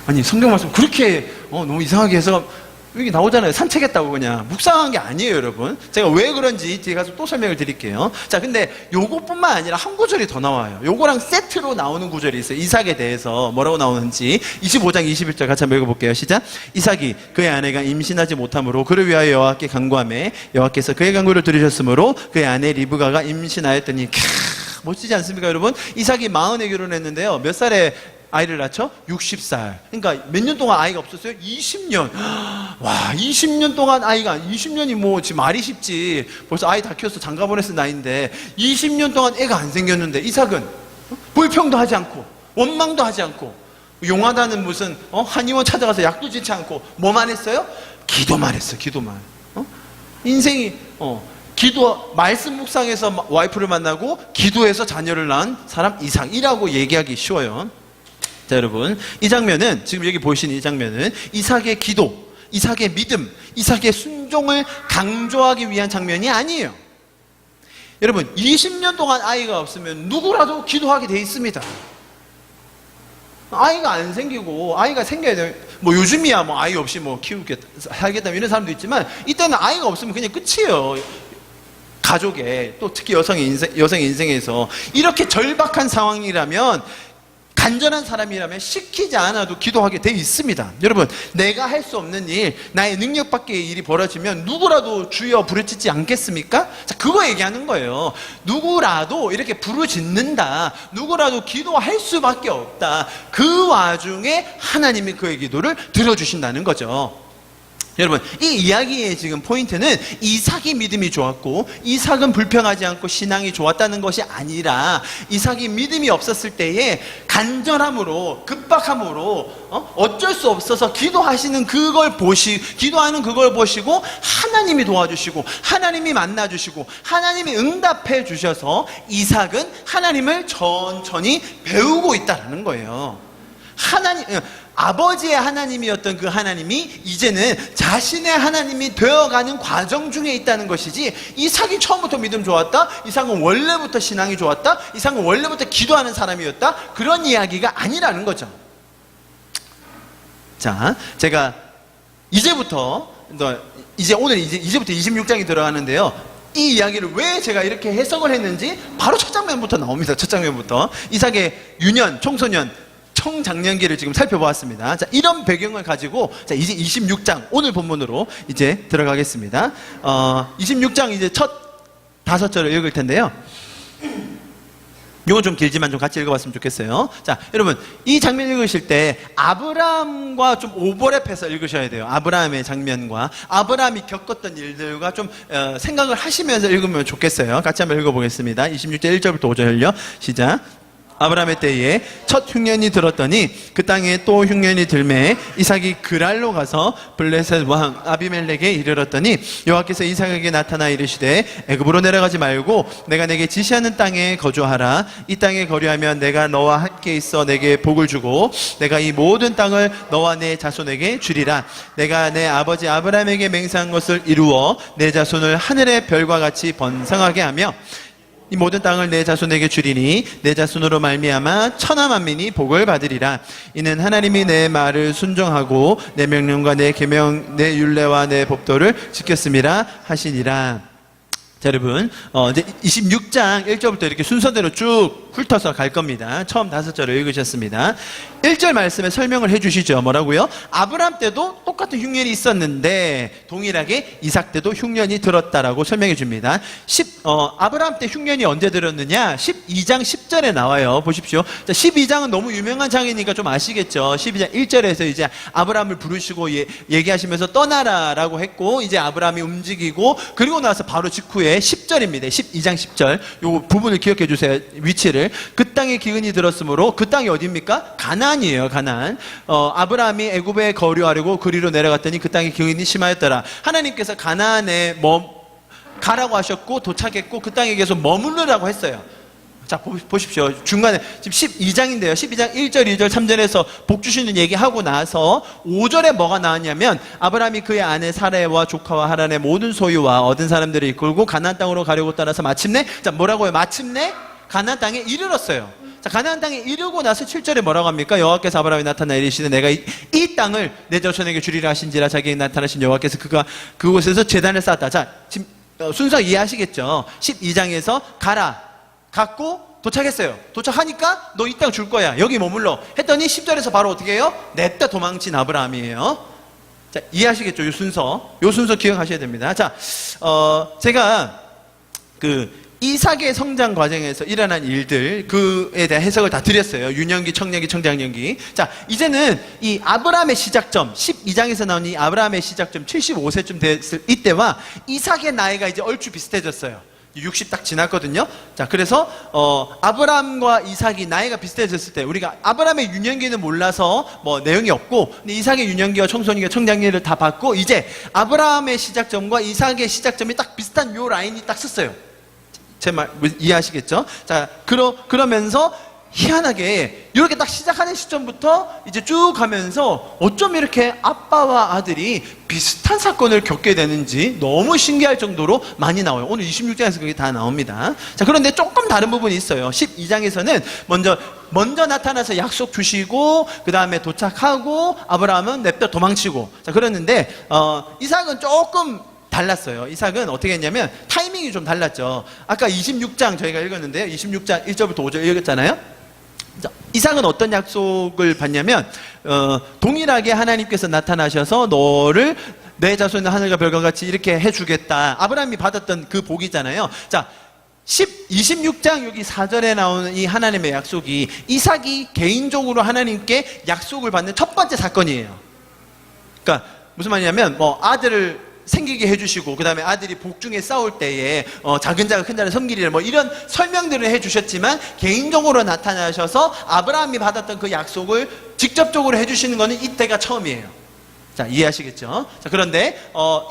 아니, 성경 말씀 그렇게 너무 이상하게 해서 여기 나오잖아요. 산책했다고. 그냥 묵상한 게 아니에요, 여러분. 제가 왜 그런지 뒤에 가서 또 설명을 드릴게요. 자, 근데 요것뿐만 아니라 한 구절이 더 나와요. 요거랑 세트로 나오는 구절이 있어요. 이삭에 대해서 뭐라고 나오는지 25장 21절 같이 한번 읽어볼게요. 시작. 이삭이 그의 아내가 임신하지 못하므로 그를 위하여 여호와께 간구하매 여호와께서 그의 간구를 들으셨으므로 그의 아내 리브가가 임신하였더니 멋지지 않습니까, 여러분? 이삭이 40에 결혼했는데요. 몇 살에 아이를 낳죠? 60살. 그러니까 몇 년 동안 아이가 없었어요? 20년. 와, 20년 동안 20년이 뭐 지금 말이 쉽지. 벌써 아이 다 키워서 장가 보냈을 나이인데 20년 동안 애가 안 생겼는데 이삭은 불평도 하지 않고 원망도 하지 않고 용하다는 무슨 한의원 찾아가서 약도 짓지 않고 뭐만 했어요? 기도만 했어요. 기도만. 인생이 말씀 묵상해서 와이프를 만나고 기도해서 자녀를 낳은 사람 이삭이라고 얘기하기 쉬워요. 자, 여러분, 이 장면은, 지금 여기 보시는 이 장면은 이삭의 기도, 이삭의 믿음, 이삭의 순종을 강조하기 위한 장면이 아니에요. 여러분, 20년 동안 아이가 없으면 누구라도 기도하게 돼 있습니다. 아이가 안 생기고 아이가 생겨야 돼. 뭐 요즘이야 뭐 아이 없이 뭐 살겠다 이런 사람도 있지만 이때는 아이가 없으면 그냥 끝이에요. 가족에, 또 특히 여성의 인생에서 이렇게 절박한 상황이라면, 간절한 사람이라면 시키지 않아도 기도하게 돼 있습니다. 여러분, 내가 할 수 없는 일, 나의 능력 밖의 일이 벌어지면 누구라도 주여 부르짖지 않겠습니까? 자, 그거 얘기하는 거예요. 누구라도 이렇게 부르짖는다. 누구라도 기도할 수밖에 없다. 그 와중에 하나님이 그의 기도를 들어주신다는 거죠. 여러분, 이 이야기의 지금 포인트는 이삭이 믿음이 좋았고 이삭은 불평하지 않고 신앙이 좋았다는 것이 아니라 이삭이 믿음이 없었을 때에 간절함으로, 급박함으로 어쩔 수 없어서 기도하는 그걸 보시고 하나님이 도와주시고 하나님이 만나주시고 하나님이 응답해 주셔서 이삭은 하나님을 천천히 배우고 있다는 거예요. 아버지의 하나님이었던 그 하나님이 이제는 자신의 하나님이 되어가는 과정 중에 있다는 것이지, 이삭이 처음부터 믿음 좋았다, 이삭은 원래부터 신앙이 좋았다, 이삭은 원래부터 기도하는 사람이었다, 그런 이야기가 아니라는 거죠. 자, 제가 이제부터 이제부터 26장이 들어가는데요, 이 이야기를 왜 제가 이렇게 해석을 했는지 바로 첫 장면부터 나옵니다. 첫 장면부터 이삭의 유년, 청소년, 청장년기를 지금 살펴보았습니다. 자, 이런 배경을 가지고 자, 이제 26장 오늘 본문으로 이제 들어가겠습니다. 26장 이제 첫 5절을 읽을 텐데요. 이건 좀 길지만 좀 같이 읽어봤으면 좋겠어요. 자, 여러분, 이 장면 읽으실 때 아브라함과 좀 오버랩해서 읽으셔야 돼요. 아브라함의 장면과 아브라함이 겪었던 일들과 좀 생각을 하시면서 읽으면 좋겠어요. 같이 한번 읽어보겠습니다. 26절 1절부터 5절요. 시작. 아브라함의 때에 첫 흉년이 들었더니 그 땅에 또 흉년이 들매 이삭이 그랄로 가서 블레셋 왕 아비멜렉에 이르렀더니 여호와께서 이삭에게 나타나 이르시되 애굽으로 내려가지 말고 내가 내게 지시하는 땅에 거주하라. 이 땅에 거류하면 내가 너와 함께 있어 내게 복을 주고 내가 이 모든 땅을 너와 내 자손에게 주리라. 내가 내 아버지 아브라함에게 맹세한 것을 이루어 내 자손을 하늘의 별과 같이 번성하게 하며 이 모든 땅을 내 자손에게 주리니 내 자손으로 말미암아 천하 만민이 복을 받으리라. 이는 하나님이 내 말을 순종하고 내 명령과 내 계명 내 율례와 내 법도를 지켰음이라 하시니라. 자, 여러분, 이제 26장 1절부터 이렇게 순서대로 쭉 훑어서 갈 겁니다. 처음 5절을 읽으셨습니다. 1절 말씀에 설명을 해주시죠. 뭐라고요? 아브라함 때도 똑같은 흉년이 있었는데 동일하게 이삭 때도 흉년이 들었다라고 설명해 줍니다. 아브라함 때 흉년이 언제 들었느냐? 12장 10절에 나와요. 보십시오. 자, 12장은 너무 유명한 장이니까 좀 아시겠죠? 12장 1절에서 이제 아브라함을 부르시고 얘기하시면서 떠나라라고 했고, 이제 아브라함이 움직이고, 그리고 나서 바로 직후에 10절입니다. 12장 10절. 요 부분을 기억해 주세요. 위치를. 그 땅에 기근이 들었으므로, 그 땅이 어디입니까? 가나안이에요. 가나안. 아브라함이 애굽에 거류하려고 그리로 내려갔더니 그 땅에 기근이 심하였더라. 하나님께서 가나안에 가라고 하셨고 도착했고 그 땅에 계속 머무르라고 했어요. 자, 보십시오. 중간에 지금 12장인데요. 12장 1절, 2절, 3절에서 복 주시는 얘기하고 나서 5절에 뭐가 나왔냐면 아브라함이 그의 아내 사레와 조카와 하란의 모든 소유와 얻은 사람들을 이끌고 가나안 땅으로 가려고 따라서 마침내, 자, 뭐라고요? 마침내 가나안 땅에 이르렀어요. 자, 가나안 땅에 이르고 나서 7절에 뭐라고 합니까? 여호와께서 아브라함에 나타나 이르시되 내가 이 땅을 내 자손에게 주리라 하신지라. 자기에게 나타나신 여호와께서 그곳에서 제단을 쌓았다. 자, 지금 순서 이해하시겠죠? 12장에서 가라. 갔고 도착했어요. 도착하니까 너 이 땅 줄 거야. 여기 머물러. 했더니 10절에서 바로 어떻게 해요? 냈다 도망친 아브라함이에요. 자, 이해하시겠죠? 요 순서 기억하셔야 됩니다. 자, 제가 이삭의 성장 과정에서 일어난 일들, 그에 대한 해석을 다 드렸어요. 유년기, 청년기, 청장년기. 자, 이제는 이 아브라함의 시작점, 12장에서 나온 이 아브라함의 시작점 75세쯤 됐을 이때와 이삭의 나이가 이제 얼추 비슷해졌어요. 60 딱 지났거든요. 자, 그래서 아브라함과 이삭이 나이가 비슷해졌을 때 우리가 아브라함의 유년기는 몰라서 뭐 내용이 없고, 근데 이삭의 유년기와 청소년기와 청장기를 다 봤고, 이제 아브라함의 시작점과 이삭의 시작점이 딱 비슷한 요 라인이 딱 섰어요. 제 말 이해하시겠죠? 자, 그러면서 희한하게 이렇게 딱 시작하는 시점부터 이제 쭉 가면서 어쩜 이렇게 아빠와 아들이 비슷한 사건을 겪게 되는지 너무 신기할 정도로 많이 나와요. 오늘 26장에서 그게 다 나옵니다. 자, 그런데 조금 다른 부분이 있어요. 12장에서는 먼저 나타나서 약속 주시고 그 다음에 도착하고 아브라함은 냅다 도망치고, 자, 그랬는데 이삭은 조금 달랐어요. 이삭은 어떻게 했냐면 타이밍이 좀 달랐죠. 아까 26장 저희가 읽었는데요. 26장 1절부터 5절 읽었잖아요. 이삭은 어떤 약속을 받냐면 동일하게 하나님께서 나타나셔서 너를 내 자손의 하늘과 별과 같이 이렇게 해주겠다. 아브라함이 받았던 그 복이잖아요. 자, 26장 여기 4절에 나오는 이 하나님의 약속이 이삭이 개인적으로 하나님께 약속을 받는 첫 번째 사건이에요. 그러니까 무슨 말이냐면 아들을 생기게 해주시고 그 다음에 아들이 복중에 싸울 때에 작은 자가 큰 자를 섬기리라 이런 설명들을 해주셨지만, 개인적으로 나타나셔서 아브라함이 받았던 그 약속을 직접적으로 해주시는 것은 이때가 처음이에요. 자, 이해하시겠죠? 자, 그런데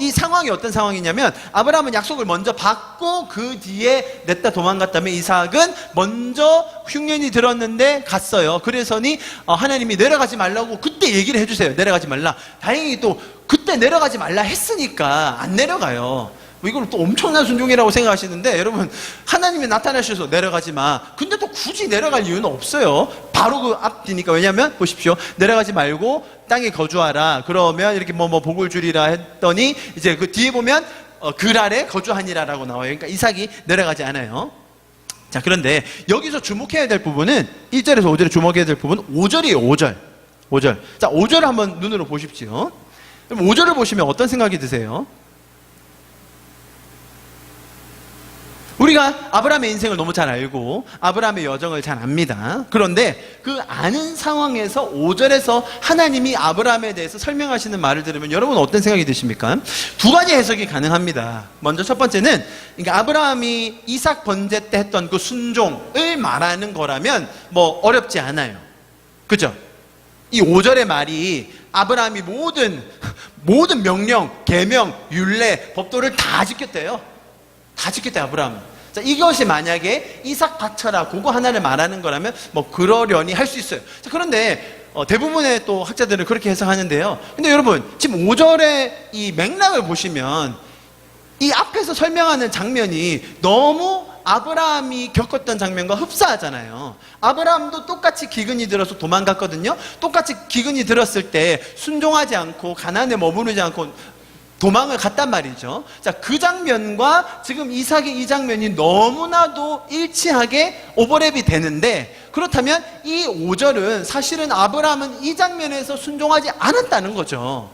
이 상황이 어떤 상황이냐면 아브라함은 약속을 먼저 받고 그 뒤에 냈다 도망갔다면 이삭은 먼저 흉년이 들었는데 갔어요. 그래서니 하나님이 내려가지 말라고 그때 얘기를 해주세요. 내려가지 말라. 다행히 또 그때 내려가지 말라 했으니까 안 내려가요. 이걸 또 엄청난 순종이라고 생각하시는데 여러분, 하나님이 나타나셔서 내려가지 마. 근데 또 굳이 내려갈 이유는 없어요. 바로 그 앞뒤니까. 왜냐하면 보십시오. 내려가지 말고 땅에 거주하라. 그러면 이렇게 뭐 복을 주리라 했더니 이제 그 뒤에 보면 그랄에 거주하니라라고 나와요. 그러니까 이삭이 내려가지 않아요. 자, 그런데 여기서 주목해야 될 부분은 1절에서 5절에 주목해야 될 부분은 5절이에요. 5절. 자, 5절을 한번 눈으로 보십시오. 5절을 보시면 어떤 생각이 드세요? 우리가 아브라함의 인생을 너무 잘 알고 아브라함의 여정을 잘 압니다. 그런데 그 아는 상황에서 5절에서 하나님이 아브라함에 대해서 설명하시는 말을 들으면 여러분 어떤 생각이 드십니까? 두 가지 해석이 가능합니다. 먼저 첫 번째는, 그러니까 아브라함이 이삭 번제 때 했던 그 순종을 말하는 거라면 뭐 어렵지 않아요. 그죠? 이 5절의 말이 아브라함이 모든 명령, 계명, 율례, 법도를 다 지켰대요. 다 지켰대, 아브라함은. 자, 이것이 만약에 이삭 바쳐라 그거 하나를 말하는 거라면 뭐 그러려니 할 수 있어요. 자, 그런데 대부분의 또 학자들은 그렇게 해석하는데요. 근데 여러분, 지금 5절의 이 맥락을 보시면 이 앞에서 설명하는 장면이 너무 아브라함이 겪었던 장면과 흡사하잖아요. 아브라함도 똑같이 기근이 들어서 도망갔거든요. 똑같이 기근이 들었을 때 순종하지 않고 가나안에 머무르지 않고 도망을 갔단 말이죠. 자, 그 장면과 지금 이삭의 이 장면이 너무나도 일치하게 오버랩이 되는데, 그렇다면 이 5절은 사실은 아브라함은 이 장면에서 순종하지 않았다는 거죠.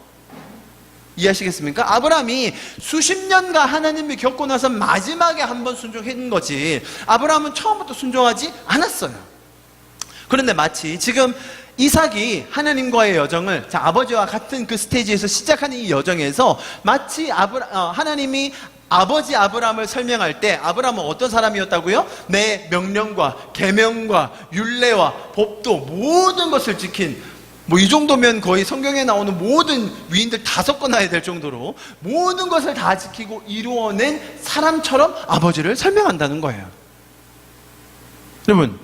이해하시겠습니까? 아브라함이 수십 년간 하나님을 겪고 나서 마지막에 한번 순종한 거지 아브라함은 처음부터 순종하지 않았어요. 그런데 마치 지금 이삭이 하나님과의 여정을, 자, 아버지와 같은 그 스테이지에서 시작하는 이 여정에서 마치 하나님이 아버지 아브라함을 설명할 때 아브라함은 어떤 사람이었다고요? 내 명령과 계명과 율례와 법도 모든 것을 지킨, 뭐 이 정도면 거의 성경에 나오는 모든 위인들 다 섞어놔야 될 정도로 모든 것을 다 지키고 이루어낸 사람처럼 아버지를 설명한다는 거예요. 여러분,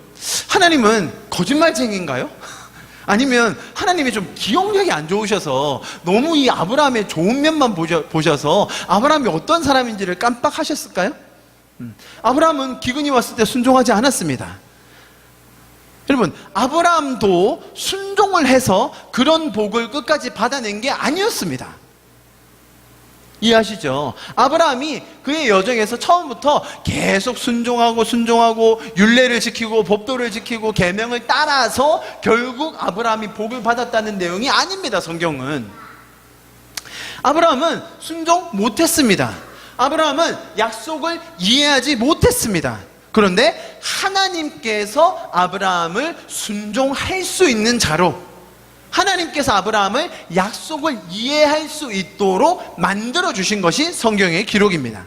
하나님은 거짓말쟁이인가요? 아니면 하나님이 좀 기억력이 안 좋으셔서 너무 이 아브라함의 좋은 면만 보셔서 아브라함이 어떤 사람인지를 깜빡하셨을까요? 아브라함은 기근이 왔을 때 순종하지 않았습니다. 여러분, 아브라함도 순종을 해서 그런 복을 끝까지 받아낸 게 아니었습니다. 이해하시죠? 아브라함이 그의 여정에서 처음부터 계속 순종하고 율례를 지키고 법도를 지키고 계명을 따라서 결국 아브라함이 복을 받았다는 내용이 아닙니다. 성경은. 아브라함은 순종 못했습니다. 아브라함은 약속을 이해하지 못했습니다. 그런데 하나님께서 아브라함을 순종할 수 있는 자로, 하나님께서 아브라함을 약속을 이해할 수 있도록 만들어 주신 것이 성경의 기록입니다.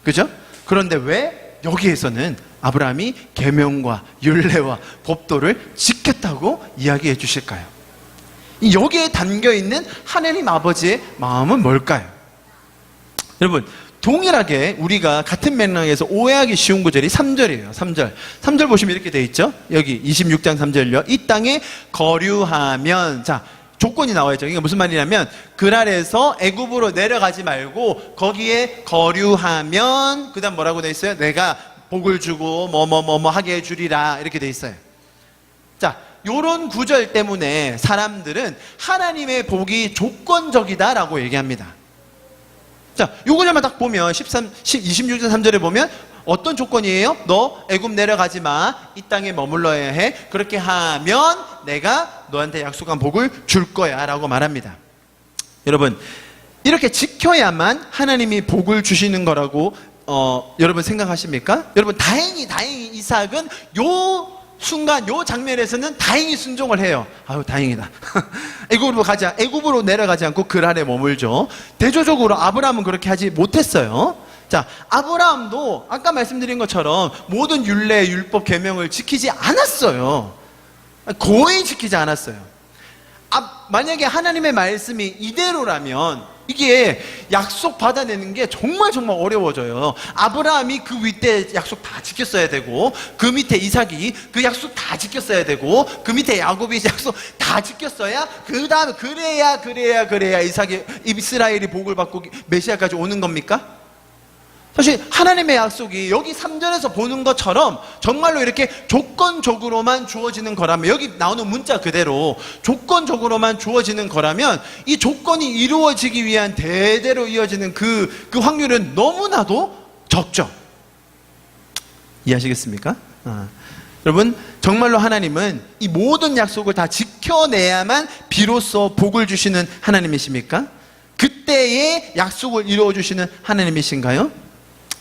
그죠? 그런데 왜 여기에서는 아브라함이 계명과 율례와 법도를 지켰다고 이야기해 주실까요? 여기에 담겨 있는 하나님 아버지의 마음은 뭘까요? 여러분, 동일하게 우리가 같은 맥락에서 오해하기 쉬운 구절이 3절이에요. 3절 보시면 이렇게 되어 있죠. 여기 26장 3절요. 이 땅에 거류하면, 자, 조건이 나와야죠. 이게 무슨 말이냐면 그랄에서 애굽으로 내려가지 말고 거기에 거류하면, 그 다음 뭐라고 되어 있어요? 내가 복을 주고 뭐 하게 해주리라, 이렇게 되어 있어요. 자, 요런 구절 때문에 사람들은 하나님의 복이 조건적이다라고 얘기합니다. 자, 요 구절만 딱 보면 26절 3절에 보면 어떤 조건이에요? 너 애굽 내려가지 마. 이 땅에 머물러야 해. 그렇게 하면 내가 너한테 약속한 복을 줄 거야 라고 말합니다. 여러분, 이렇게 지켜야만 하나님이 복을 주시는 거라고 여러분 생각하십니까? 여러분, 다행히 이삭은 요 순간, 요 장면에서는 다행히 순종을 해요. 아유, 다행이다. 애굽으로 내려가지 않고 그랄에 머물죠. 대조적으로 아브라함은 그렇게 하지 못했어요. 자, 아브라함도 아까 말씀드린 것처럼 모든 율례, 율법, 계명을 지키지 않았어요. 거의 지키지 않았어요. 만약에 하나님의 말씀이 이대로라면 이게 약속 받아내는 게 정말 어려워져요. 아브라함이 그 밑에 약속 다 지켰어야 되고, 그 밑에 이삭이 그 약속 다 지켰어야 되고, 그 밑에 야곱이 약속 다 지켰어야, 그 다음에 그래야 이삭이, 이스라엘이 복을 받고 메시아까지 오는 겁니까? 사실 하나님의 약속이 여기 3절에서 보는 것처럼 정말로 이렇게 조건적으로만 주어지는 거라면, 여기 나오는 문자 그대로 조건적으로만 주어지는 거라면 이 조건이 이루어지기 위한 대대로 이어지는 그 확률은 너무나도 적죠. 이해하시겠습니까? 여러분, 정말로 하나님은 이 모든 약속을 다 지켜내야만 비로소 복을 주시는 하나님이십니까? 그때의 약속을 이루어주시는 하나님이신가요?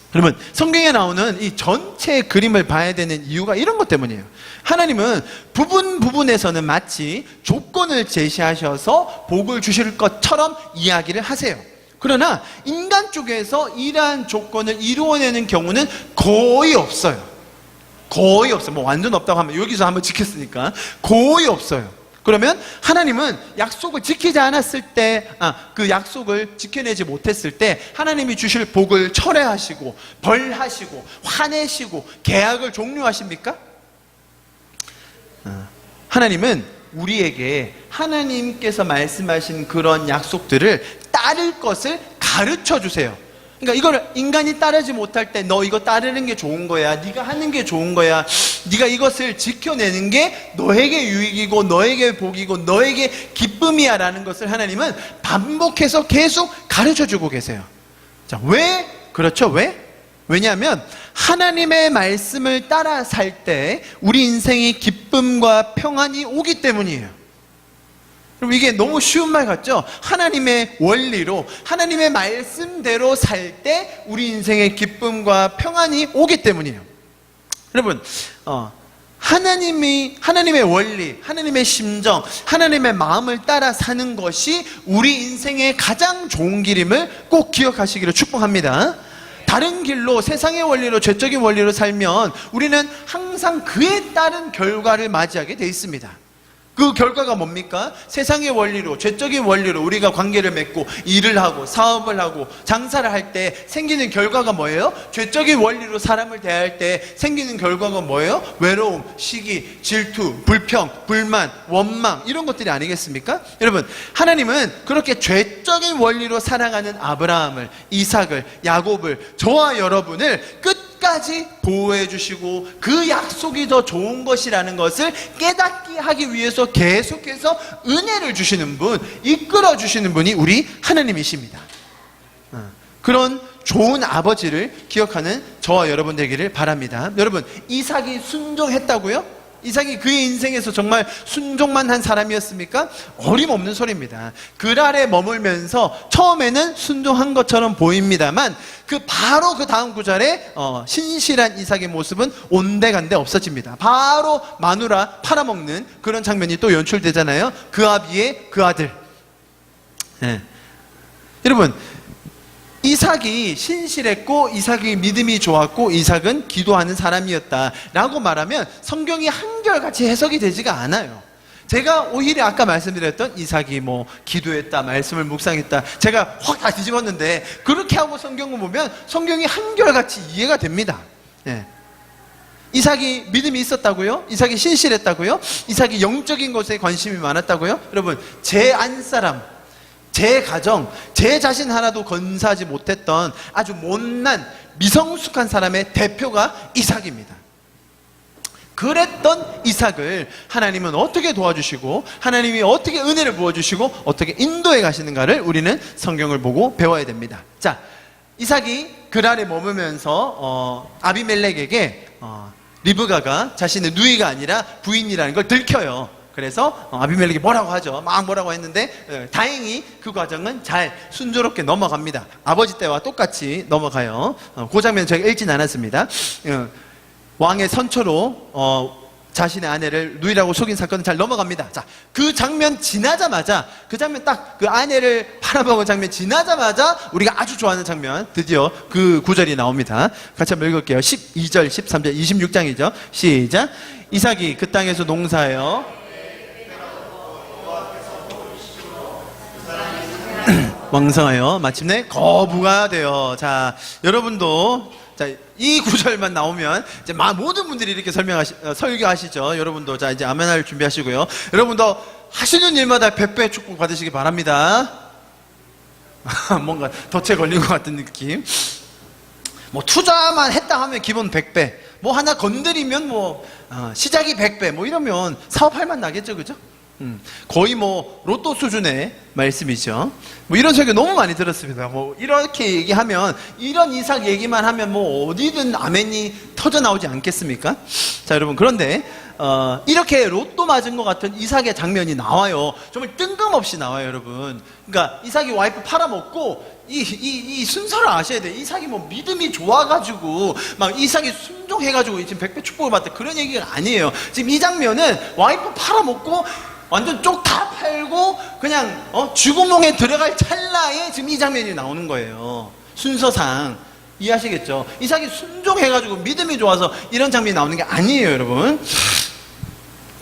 그러면 성경에 나오는 이 전체 그림을 봐야 되는 이유가 이런 것 때문이에요. 하나님은 부분에서는 마치 조건을 제시하셔서 복을 주실 것처럼 이야기를 하세요. 그러나 인간 쪽에서 이러한 조건을 이루어내는 경우는 거의 없어요. 거의 없어요. 뭐 완전 없다고 하면 여기서 한번 지켰으니까 거의 없어요. 그러면 하나님은 약속을 지키지 않았을 때, 그 약속을 지켜내지 못했을 때 하나님이 주실 복을 철회하시고 벌하시고 화내시고 계약을 종료하십니까? 하나님은 우리에게 하나님께서 말씀하신 그런 약속들을 따를 것을 가르쳐 주세요. 그러니까 이걸 인간이 따르지 못할 때 너 이거 따르는 게 좋은 거야, 네가 하는 게 좋은 거야, 네가 이것을 지켜내는 게 너에게 유익이고 너에게 복이고 너에게 기쁨이야 라는 것을 하나님은 반복해서 계속 가르쳐주고 계세요. 자, 왜? 그렇죠? 왜? 왜냐하면 하나님의 말씀을 따라 살 때 우리 인생에 기쁨과 평안이 오기 때문이에요. 그럼 이게 너무 쉬운 말 같죠? 하나님의 원리로, 하나님의 말씀대로 살 때 우리 인생에 기쁨과 평안이 오기 때문이에요. 여러분, 하나님의 원리, 하나님의 심정, 하나님의 마음을 따라 사는 것이 우리 인생의 가장 좋은 길임을 꼭 기억하시기를 축복합니다. 다른 길로, 세상의 원리로, 죄적인 원리로 살면 우리는 항상 그에 따른 결과를 맞이하게 돼 있습니다. 그 결과가 뭡니까? 세상의 원리로, 죄적인 원리로 우리가 관계를 맺고 일을 하고 사업을 하고 장사를 할 때 생기는 결과가 뭐예요? 죄적인 원리로 사람을 대할 때 생기는 결과가 뭐예요? 외로움, 시기, 질투, 불평, 불만, 원망, 이런 것들이 아니겠습니까? 여러분, 하나님은 그렇게 죄적인 원리로 살아가는 아브라함을, 이삭을, 야곱을, 저와 여러분을 끝까지 보호해 주시고 그 약속이 더 좋은 것이라는 것을 깨닫게 하기 위해서 계속해서 은혜를 주시는 분, 이끌어 주시는 분이 우리 하나님이십니다. 그런 좋은 아버지를 기억하는 저와 여러분 되기를 바랍니다. 여러분, 이삭이 순종했다고요? 이삭이 그의 인생에서 정말 순종만 한 사람이었습니까? 어림없는 소리입니다. 그랄에 머물면서 처음에는 순종한 것처럼 보입니다만 바로 그 다음 구절에 신실한 이삭의 모습은 온데간데 없어집니다. 바로 마누라 팔아먹는 그런 장면이 또 연출되잖아요. 그 아비의 그 아들. 네. 여러분, 이삭이 신실했고 이삭이 믿음이 좋았고 이삭은 기도하는 사람이었다라고 말하면 성경이 한결같이 해석이 되지가 않아요. 제가 오히려 아까 말씀드렸던 이삭이 뭐 기도했다, 말씀을 묵상했다, 제가 확 다 뒤집었는데 그렇게 하고 성경을 보면 성경이 한결같이 이해가 됩니다. 네. 이삭이 믿음이 있었다고요? 이삭이 신실했다고요? 이삭이 영적인 것에 관심이 많았다고요? 여러분, 제 안사람, 제 가정, 제 자신 하나도 건사하지 못했던 아주 못난 미성숙한 사람의 대표가 이삭입니다. 그랬던 이삭을 하나님은 어떻게 도와주시고 하나님이 어떻게 은혜를 부어주시고 어떻게 인도해 가시는가를 우리는 성경을 보고 배워야 됩니다. 자, 이삭이 그랄에 머물면서 아비멜렉에게 리브가가 자신의 누이가 아니라 부인이라는 걸 들켜요. 그래서 아비멜렉이 뭐라고 하죠. 막 뭐라고 했는데 다행히 그 과정은 잘 순조롭게 넘어갑니다. 아버지 때와 똑같이 넘어가요. 그 장면 저희가 읽진 않았습니다. 왕의 선처로 자신의 아내를 누이라고 속인 사건은 잘 넘어갑니다. 자, 그 장면 지나자마자, 그 장면 딱 그 아내를 팔아먹은 장면 지나자마자 우리가 아주 좋아하는 장면, 드디어 그 구절이 나옵니다. 같이 한번 읽을게요. 12절, 13절, 26장이죠. 시작. 이삭이 그 땅에서 농사하여 왕성하여 마침내 거부가 되어. 자, 여러분도 자, 이 구절만 나오면 이제 모든 분들이 이렇게 설교하시죠. 여러분도 자, 이제 아멘할 준비하시고요. 여러분도 하시는 일마다 100배 축복 받으시기 바랍니다. 뭔가 덫에 걸린 것 같은 느낌. 뭐 투자만 했다 하면 기본 100배, 뭐 하나 건드리면 시작이 100배, 뭐 이러면 사업할 만 나겠죠, 그죠? 거의 뭐 로또 수준의 말씀이죠. 뭐 이런 설교 너무 많이 들었습니다. 뭐 이렇게 얘기하면, 이런 이삭 얘기만 하면 뭐 어디든 아멘이 터져 나오지 않겠습니까? 자, 여러분, 그런데 이렇게 로또 맞은 것 같은 이삭의 장면이 나와요. 정말 뜬금없이 나와요, 여러분. 그러니까 이삭이 와이프 팔아먹고, 이 순서를 아셔야 돼요. 이삭이 뭐 믿음이 좋아가지고 막 이삭이 순종해가지고 지금 100배 축복을 받다, 그런 얘기가 아니에요. 지금 이 장면은 와이프 팔아먹고 완전 쪽 다 팔고 그냥 쥐구멍에 들어갈 찰나에 지금 이 장면이 나오는 거예요. 순서상 이해하시겠죠? 이삭이 순종해가지고 믿음이 좋아서 이런 장면이 나오는 게 아니에요, 여러분.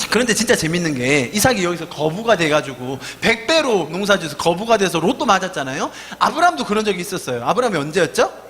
그런데 진짜 재밌는 게, 이삭이 여기서 거부가 돼가지고 100배로 농사지어서 거부가 돼서 로또 맞았잖아요. 아브람도 그런 적이 있었어요. 아브람이 언제였죠?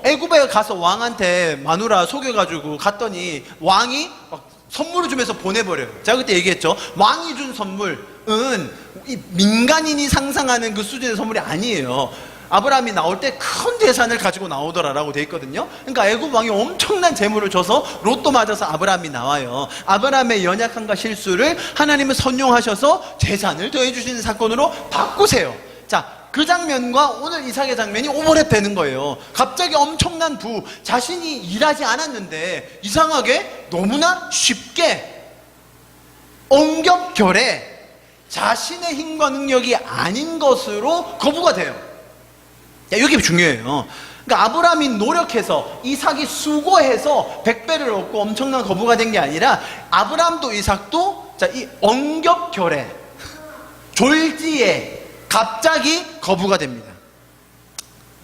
애굽에 가서 왕한테 마누라 속여가지고 갔더니 왕이 막 선물을 주면서 보내버려요. 제가 그때 얘기했죠. 왕이 준 선물은 이 민간인이 상상하는 그 수준의 선물이 아니에요. 아브라함이 나올 때 큰 재산을 가지고 나오더라라고 돼 있거든요. 그러니까 애굽 왕이 엄청난 재물을 줘서 로또 맞아서 아브라함이 나와요. 아브라함의 연약함과 실수를 하나님은 선용하셔서 재산을 더해 주시는 사건으로 바꾸세요. 자, 그 장면과 오늘 이삭의 장면이 오버랩 되는 거예요. 갑자기 엄청난 자신이 일하지 않았는데 이상하게 너무나 쉽게 엉겹결에 자신의 힘과 능력이 아닌 것으로 거부가 돼요. 이게 중요해요. 그러니까 아브라함이 노력해서, 이삭이 수고해서 100배를 얻고 엄청난 거부가 된 게 아니라, 아브라함도 이삭도 이 엉겹결에, 졸지에 갑자기 거부가 됩니다.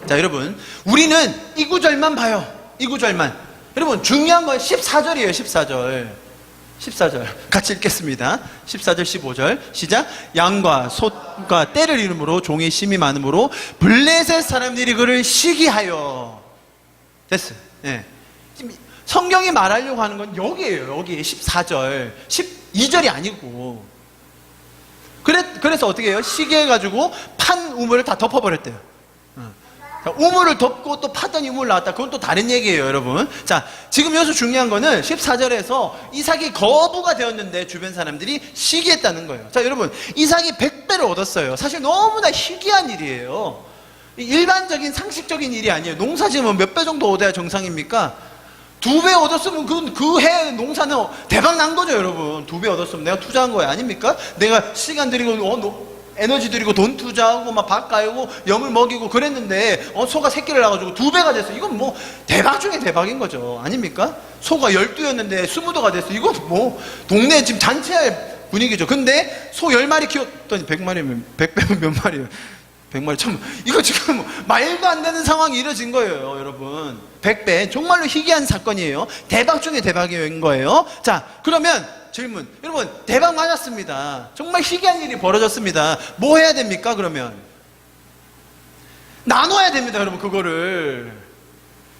자, 여러분, 우리는 이 구절만 봐요. 이 구절만. 여러분, 중요한 건 14절이에요. 14절 같이 읽겠습니다. 14절 15절 시작. 양과 솥과 떼를 이름으로 종이 심이 많음으로 블레셋 사람들이 그를 시기하여. 됐어요. 네. 지금 성경이 말하려고 하는 건 여기에요. 여기 14절 12절이 아니고. 그래서 어떻게 해요? 시기해가지고 판 우물을 다 덮어버렸대요. 우물을 덮고 또 파던 우물 나왔다. 그건 또 다른 얘기예요, 여러분. 자, 지금 여기서 중요한 거는 14절에서 이삭이 거부가 되었는데 주변 사람들이 시기했다는 거예요. 자, 여러분, 이삭이 100배를 얻었어요. 사실 너무나 희귀한 일이에요. 일반적인 상식적인 일이 아니에요. 농사 지으면 몇 배 정도 얻어야 정상입니까? 2배 얻었으면 그 해 농사는 대박 난 거죠, 여러분. 2배 얻었으면 내가 투자한 거예요, 아닙니까? 내가 시간 들이고 에너지 들이고 돈 투자하고 막 밥 깔고 염을 먹이고 그랬는데 소가 새끼를 낳아가지고 2배가 됐어. 이건 뭐 대박 중에 대박인 거죠, 아닙니까? 소가 12였는데 20도가 됐어. 이건 뭐 동네 지금 잔치할 분위기죠. 근데 소 10마리 키웠더니 100마리면 100배면 몇 마리예요? 100마리 참, 이거 지금 말도 안 되는 상황이 이뤄진 거예요, 여러분. 100배, 정말로 희귀한 사건이에요. 대박 중에 대박인 거예요. 자, 그러면 질문. 여러분, 대박 맞았습니다. 정말 희귀한 일이 벌어졌습니다. 뭐 해야 됩니까, 그러면? 나눠야 됩니다, 여러분, 그거를.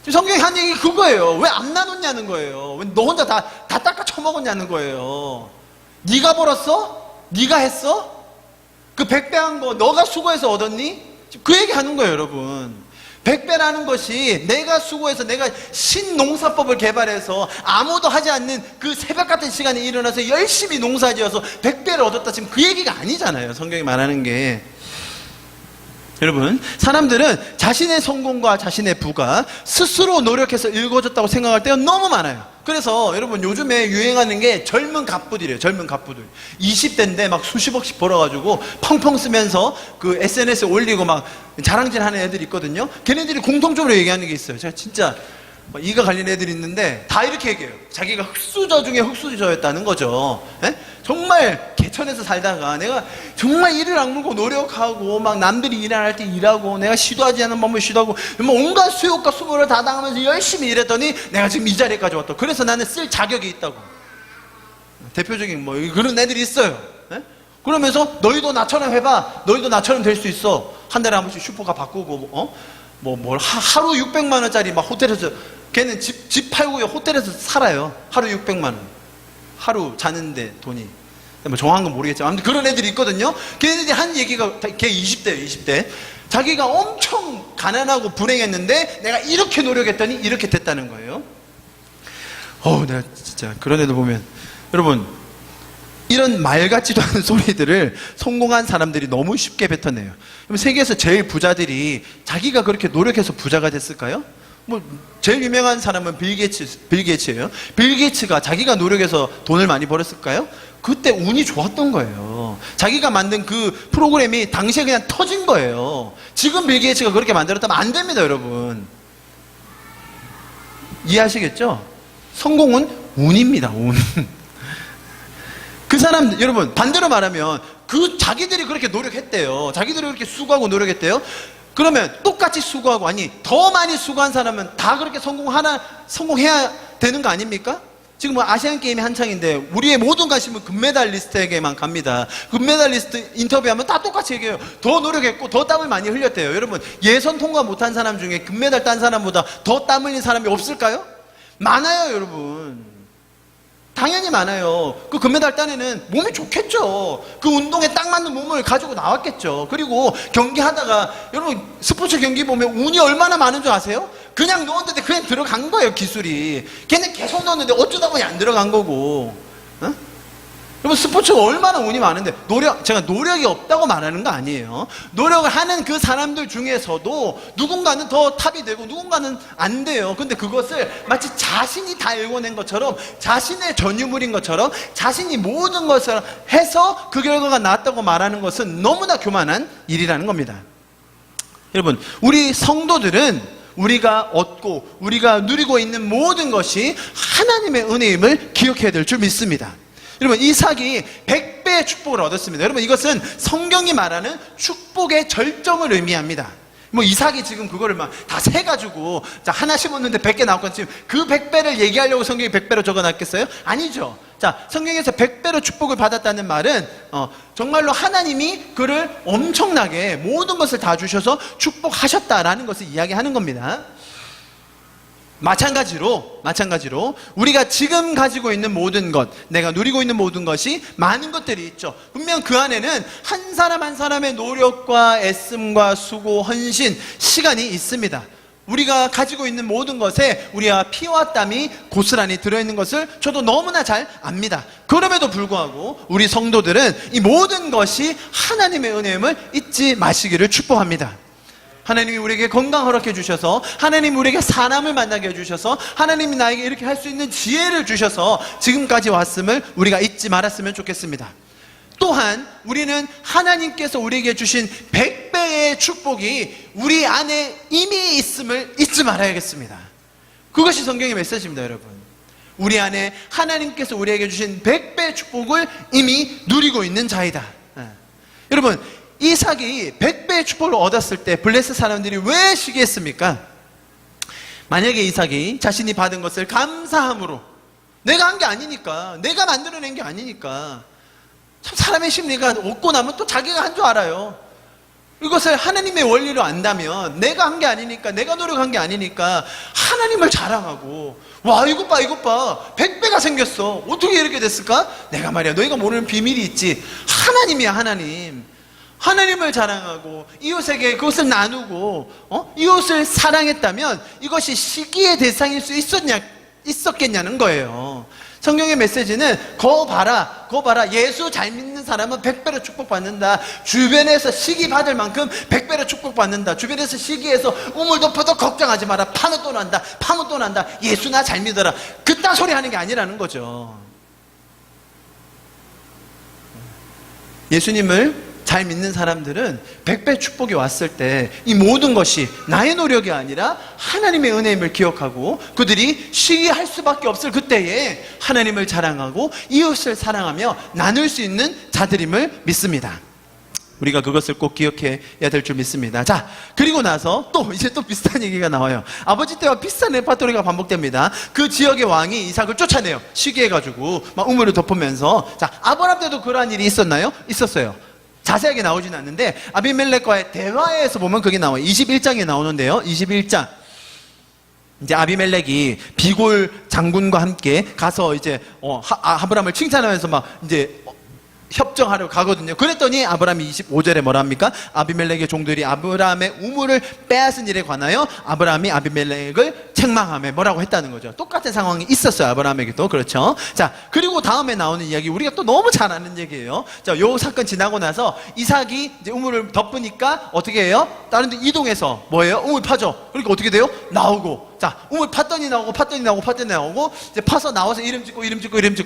지금 성경이 한 얘기 그거예요. 왜 안 나눴냐는 거예요. 왜 너 혼자 다 닦아 처먹었냐는 거예요. 네가 벌었어? 네가 했어? 그 100배 한 거 너가 수고해서 얻었니? 지금 그 얘기 하는 거예요, 여러분. 100배라는 것이 내가 수고해서, 내가 신농사법을 개발해서 아무도 하지 않는 그 새벽 같은 시간에 일어나서 열심히 농사지어서 100배를 얻었다, 지금 그 얘기가 아니잖아요, 성경이 말하는 게. 여러분, 사람들은 자신의 성공과 자신의 부가 스스로 노력해서 일궈졌다고 생각할 때가 너무 많아요. 그래서 여러분, 요즘에 유행하는 게 젊은 갑부들이에요. 젊은 갑부들 20대인데 막 수십억씩 벌어가지고 펑펑 쓰면서 그 SNS에 올리고 막 자랑질 하는 애들이 있거든요. 걔네들이 공통적으로 얘기하는 게 있어요. 제가 진짜 이가 갈린 애들이 있는데 다 이렇게 얘기해요. 자기가 흙수저 중에 흙수저였다는 거죠. 에? 정말 개천에서 살다가 내가 정말 이를 악물고 노력하고 막 남들이 일 안 할 때 일하고 내가 시도하지 않은 법을 시도하고 뭐 온갖 수욕과 수모를 다 당하면서 열심히 일했더니 내가 지금 이 자리까지 왔다. 그래서 나는 쓸 자격이 있다고. 대표적인 뭐 그런 애들이 있어요. 에? 그러면서 너희도 나처럼 해봐. 너희도 나처럼 될 수 있어. 한 달에 한 번씩 슈퍼카 바꾸고, 하루 600만 원짜리 막 호텔에서, 걔는 집 팔고 호텔에서 살아요. 하루 600만 원. 하루 자는데 돈이. 뭐 정확한 건 모르겠지만, 아무튼 그런 애들이 있거든요. 걔네들이 한 얘기가, 걔 20대예요, 20대. 자기가 엄청 가난하고 불행했는데, 내가 이렇게 노력했더니 이렇게 됐다는 거예요. 내가 진짜 그런 애들 보면, 여러분, 이런 말 같지도 않은 소리들을 성공한 사람들이 너무 쉽게 뱉어내요. 그럼 세계에서 제일 부자들이 자기가 그렇게 노력해서 부자가 됐을까요? 제일 유명한 사람은 빌 게이츠예요. 빌 게이츠가 자기가 노력해서 돈을 많이 벌었을까요? 그때 운이 좋았던 거예요. 자기가 만든 그 프로그램이 당시에 그냥 터진 거예요. 지금 빌 게이츠가 그렇게 만들었다면 안 됩니다, 여러분. 이해하시겠죠? 성공은 운입니다, 운. 그 사람, 여러분, 반대로 말하면 자기들이 그렇게 노력했대요. 자기들이 그렇게 수고하고 노력했대요. 그러면 똑같이 수고하고, 아니, 더 많이 수고한 사람은 다 그렇게 성공해야 되는 거 아닙니까? 지금 아시안 게임이 한창인데, 우리의 모든 관심은 금메달리스트에게만 갑니다. 금메달리스트 인터뷰하면 다 똑같이 얘기해요. 더 노력했고, 더 땀을 많이 흘렸대요. 여러분, 예선 통과 못한 사람 중에 금메달 딴 사람보다 더 땀 흘린 사람이 없을까요? 많아요, 여러분. 당연히 많아요. 그 금메달 딴에는 몸이 좋겠죠. 그 운동에 딱 맞는 몸을 가지고 나왔겠죠. 그리고 경기하다가, 여러분, 스포츠 경기 보면 운이 얼마나 많은 줄 아세요? 그냥 넣었는데 그냥 들어간 거예요, 기술이. 걔는 계속 넣었는데 어쩌다 보니 안 들어간 거고. 여러분, 스포츠가 얼마나 운이 많은데, 제가 노력이 없다고 말하는 거 아니에요. 노력을 하는 그 사람들 중에서도 누군가는 더 탑이 되고 누군가는 안 돼요. 근데 그것을 마치 자신이 다 읽어낸 것처럼, 자신의 전유물인 것처럼, 자신이 모든 것을 해서 그 결과가 나왔다고 말하는 것은 너무나 교만한 일이라는 겁니다. 여러분, 우리 성도들은 우리가 얻고 우리가 누리고 있는 모든 것이 하나님의 은혜임을 기억해야 될 줄 믿습니다. 여러분, 이삭이 100배의 축복을 얻었습니다. 여러분, 이것은 성경이 말하는 축복의 절정을 의미합니다. 이삭이 지금 그거를 막 다 세가지고, 자, 하나 심었는데 100개 나왔건 지금 그 100배를 얘기하려고 성경이 100배로 적어놨겠어요? 아니죠. 자, 성경에서 100배로 축복을 받았다는 말은, 정말로 하나님이 그를 엄청나게 모든 것을 다 주셔서 축복하셨다라는 것을 이야기하는 겁니다. 마찬가지로 우리가 지금 가지고 있는 모든 것, 내가 누리고 있는 모든 것이 많은 것들이 있죠. 분명 그 안에는 한 사람 한 사람의 노력과 애씀과 수고, 헌신, 시간이 있습니다. 우리가 가지고 있는 모든 것에 우리가 피와 땀이 고스란히 들어있는 것을 저도 너무나 잘 압니다. 그럼에도 불구하고 우리 성도들은 이 모든 것이 하나님의 은혜임을 잊지 마시기를 축복합니다. 하나님이 우리에게 건강 허락해 주셔서, 하나님이 우리에게 사람을 만나게 해주셔서, 하나님이 나에게 이렇게 할 수 있는 지혜를 주셔서 지금까지 왔음을 우리가 잊지 말았으면 좋겠습니다. 또한 우리는 하나님께서 우리에게 주신 100배의 축복이 우리 안에 이미 있음을 잊지 말아야겠습니다. 그것이 성경의 메시지입니다, 여러분. 우리 안에 하나님께서 우리에게 주신 100배의 축복을 이미 누리고 있는 자이다. 여러분, 이삭이 100배의 축복을 얻었을 때 블레셋 사람들이 왜 시기했습니까? 만약에 이삭이 자신이 받은 것을 감사함으로, 내가 한 게 아니니까, 내가 만들어낸 게 아니니까, 참 사람의 심리가 얻고 나면 또 자기가 한 줄 알아요. 이것을 하나님의 원리로 안다면, 내가 한 게 아니니까, 내가 노력한 게 아니니까 하나님을 자랑하고, 와, 이것 봐 100배가 생겼어. 어떻게 이렇게 됐을까? 내가 말이야, 너희가 모르는 비밀이 있지. 하나님이야, 하나님. 하나님을 자랑하고 이웃에게 그것을 나누고 이웃을 사랑했다면 이것이 시기의 대상일 수 있었겠냐는 거예요. 성경의 메시지는 거 봐라 예수 잘 믿는 사람은 100배로 축복받는다. 주변에서 시기 받을 만큼 100배로 축복받는다. 주변에서 시기해서 우물 덮어도 걱정하지 마라. 파면 또 난다. 예수 나 잘 믿어라. 그딴 소리 하는 게 아니라는 거죠. 예수님을 잘 믿는 사람들은 100배 축복이 왔을 때 이 모든 것이 나의 노력이 아니라 하나님의 은혜임을 기억하고 그들이 시기할 수밖에 없을 그때에 하나님을 자랑하고 이웃을 사랑하며 나눌 수 있는 자들임을 믿습니다. 우리가 그것을 꼭 기억해야 될 줄 믿습니다. 자, 그리고 나서 이제 또 비슷한 얘기가 나와요. 아버지 때와 비슷한 레파토리가 반복됩니다. 그 지역의 왕이 이삭을 쫓아내요. 시기해가지고 막 우물을 덮으면서. 자, 아브라함 때도 그러한 일이 있었나요? 있었어요. 자세하게 나오지는 않는데 아비멜렉과의 대화에서 보면 그게 나와요. 21장에 나오는데요. 21장. 이제 아비멜렉이 비골 장군과 함께 가서 이제 아브라함을 칭찬하면서 막 이제 협정하러 가거든요. 그랬더니 아브라함이 25절에 뭐라 합니까? 아비멜렉의 종들이 아브라함의 우물을 빼앗은 일에 관하여 아브라함이 아비멜렉을 책망하며 뭐라고 했다는 거죠. 똑같은 상황이 있었어요. 아브라함에게도. 그렇죠. 자, 그리고 다음에 나오는 이야기, 우리가 또 너무 잘 아는 얘기예요. 자, 요 사건 지나고 나서 이삭이 이제 우물을 덮으니까 어떻게 해요? 다른 데 이동해서 뭐예요? 우물 파죠. 그러니까 어떻게 돼요? 나오고. 자, 우물 팠더니 나오고 이제 파서 나와서 이름 짓고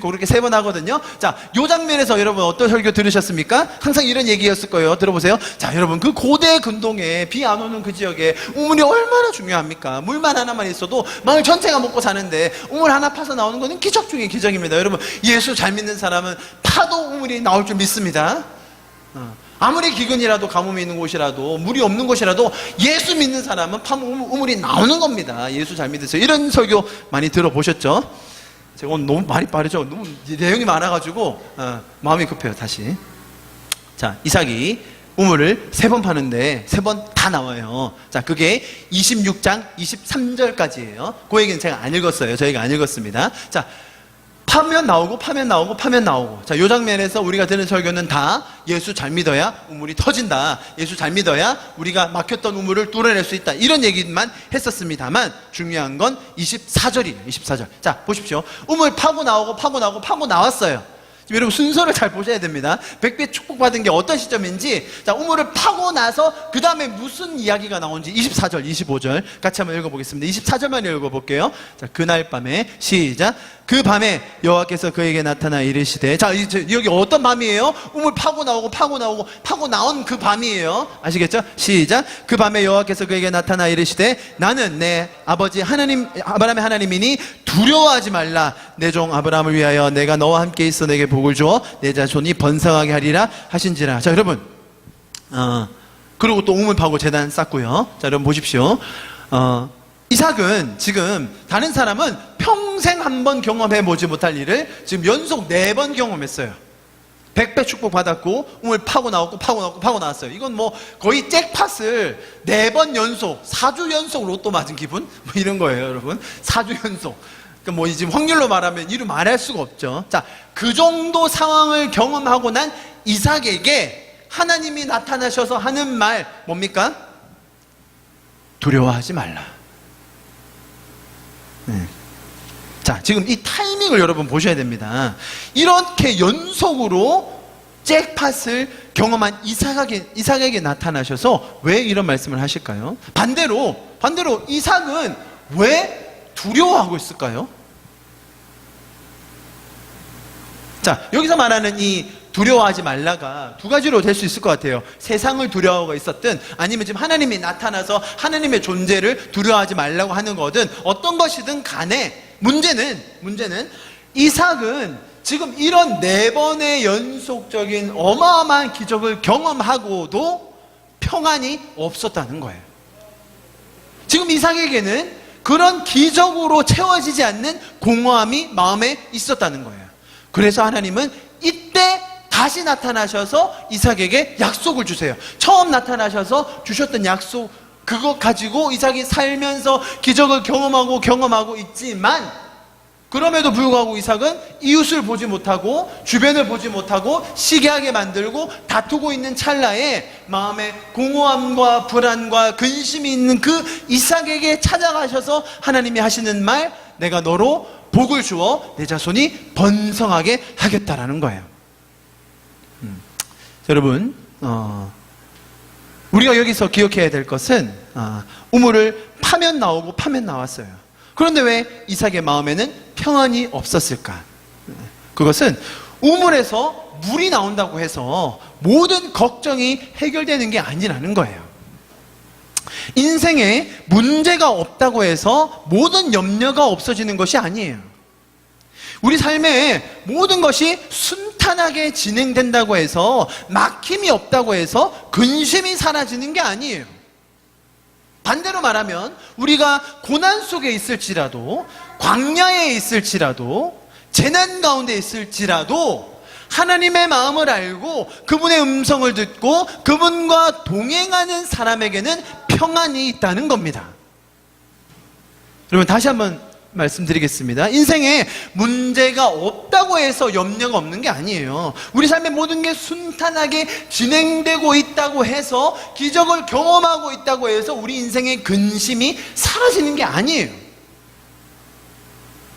그렇게 3번 하거든요. 자, 요 장면에서 여러분 어떤 설교 들으셨습니까? 항상 이런 얘기였을 거예요. 들어보세요. 자, 여러분 그 고대 근동에 비 안 오는 그 지역에 우물이 얼마나 중요합니까? 물만 하나만 있어도 마을 전체가 먹고 사는데 우물 하나 파서 나오는 거는 기적 중에 기적입니다. 여러분, 예수 잘 믿는 사람은 파도 우물이 나올 줄 믿습니다. 아무리 기근이라도 가뭄이 있는 곳이라도 물이 없는 곳이라도 예수 믿는 사람은 우물이 나오는 겁니다. 예수 잘 믿으세요. 이런 설교 많이 들어보셨죠? 제가 오늘 너무 말이 빠르죠? 너무 내용이 많아가지고 마음이 급해요. 다시. 자, 이삭이 우물을 3번 파는데 3번 다 나와요. 자, 그게 26장 23절까지예요. 그 얘기는 제가 안 읽었어요. 저희가 안 읽었습니다. 자, 파면 나오고. 자, 요 장면에서 우리가 듣는 설교는 다 예수 잘 믿어야 우물이 터진다. 예수 잘 믿어야 우리가 막혔던 우물을 뚫어낼 수 있다. 이런 얘기만 했었습니다만 중요한 건 24절이에요. 24절. 자, 보십시오. 우물 파고 나왔어요. 지금 여러분 순서를 잘 보셔야 됩니다. 100배 축복받은 게 어떤 시점인지, 자, 우물을 파고 나서 그 다음에 무슨 이야기가 나오는지 24절, 25절 같이 한번 읽어보겠습니다. 24절만 읽어볼게요. 자, 그날 밤에 시작. 그 밤에 여호와께서 그에게 나타나 이르시되, 자, 여기 어떤 밤이에요? 우물 파고 나온 그 밤이에요. 아시겠죠? 시작. 그 밤에 여호와께서 그에게 나타나 이르시되, 나는 내 아버지 하나님 아브라함의 하나님이니 두려워하지 말라. 내 종 아브라함을 위하여 내가 너와 함께 있어 내게 복을 주어 내 자손이 번성하게 하리라 하신지라. 자, 여러분, 그리고 또 우물 파고 제단 쌓고요. 자, 여러분 보십시오. 이삭은 지금 다른 사람은 평생 한 번 경험해 보지 못할 일을 지금 연속 4번 경험했어요. 100배 축복 받았고 우물 파고 나왔어요. 이건 뭐 거의 잭팟을 4번 연속, 4주 연속 로또 맞은 기분? 뭐 이런 거예요, 여러분. 4주 연속. 그러니까 뭐 지금 확률로 말하면 이루 말할 수가 없죠. 자, 그 정도 상황을 경험하고 난 이삭에게 하나님이 나타나셔서 하는 말 뭡니까? 두려워하지 말라. 자, 지금 이 타이밍을 여러분 보셔야 됩니다. 이렇게 연속으로 잭팟을 경험한 이삭에게 나타나셔서 왜 이런 말씀을 하실까요? 반대로 이삭은 왜 두려워하고 있을까요? 자, 여기서 말하는 이 두려워하지 말라가 2가지로 될 수 있을 것 같아요. 세상을 두려워하고 있었든 아니면 지금 하나님이 나타나서 하나님의 존재를 두려워하지 말라고 하는 거든 어떤 것이든 간에 문제는 이삭은 지금 이런 4번의 연속적인 어마어마한 기적을 경험하고도 평안이 없었다는 거예요. 지금 이삭에게는 그런 기적으로 채워지지 않는 공허함이 마음에 있었다는 거예요. 그래서 하나님은 이때 다시 나타나셔서 이삭에게 약속을 주세요. 처음 나타나셔서 주셨던 약속, 그거 가지고 이삭이 살면서 기적을 경험하고 있지만, 그럼에도 불구하고 이삭은 이웃을 보지 못하고 주변을 보지 못하고 시기하게 만들고 다투고 있는 찰나에 마음에 공허함과 불안과 근심이 있는 그 이삭에게 찾아가셔서 하나님이 하시는 말, 내가 너로 복을 주어 내 자손이 번성하게 하겠다라는 거예요. 여러분, 우리가 여기서 기억해야 될 것은 우물을 파면 나왔어요. 그런데 왜 이삭의 마음에는 평안이 없었을까? 그것은 우물에서 물이 나온다고 해서 모든 걱정이 해결되는 게 아니라는 거예요. 인생에 문제가 없다고 해서 모든 염려가 없어지는 것이 아니에요. 우리 삶에 모든 것이 순탄하게 진행된다고 해서, 막힘이 없다고 해서 근심이 사라지는 게 아니에요. 반대로 말하면 우리가 고난 속에 있을지라도, 광야에 있을지라도, 재난 가운데 있을지라도 하나님의 마음을 알고 그분의 음성을 듣고 그분과 동행하는 사람에게는 평안이 있다는 겁니다. 여러분, 다시 한번 말씀드리겠습니다. 인생에 문제가 없다고 해서 염려가 없는 게 아니에요. 우리 삶의 모든 게 순탄하게 진행되고 있다고 해서, 기적을 경험하고 있다고 해서 우리 인생의 근심이 사라지는 게 아니에요.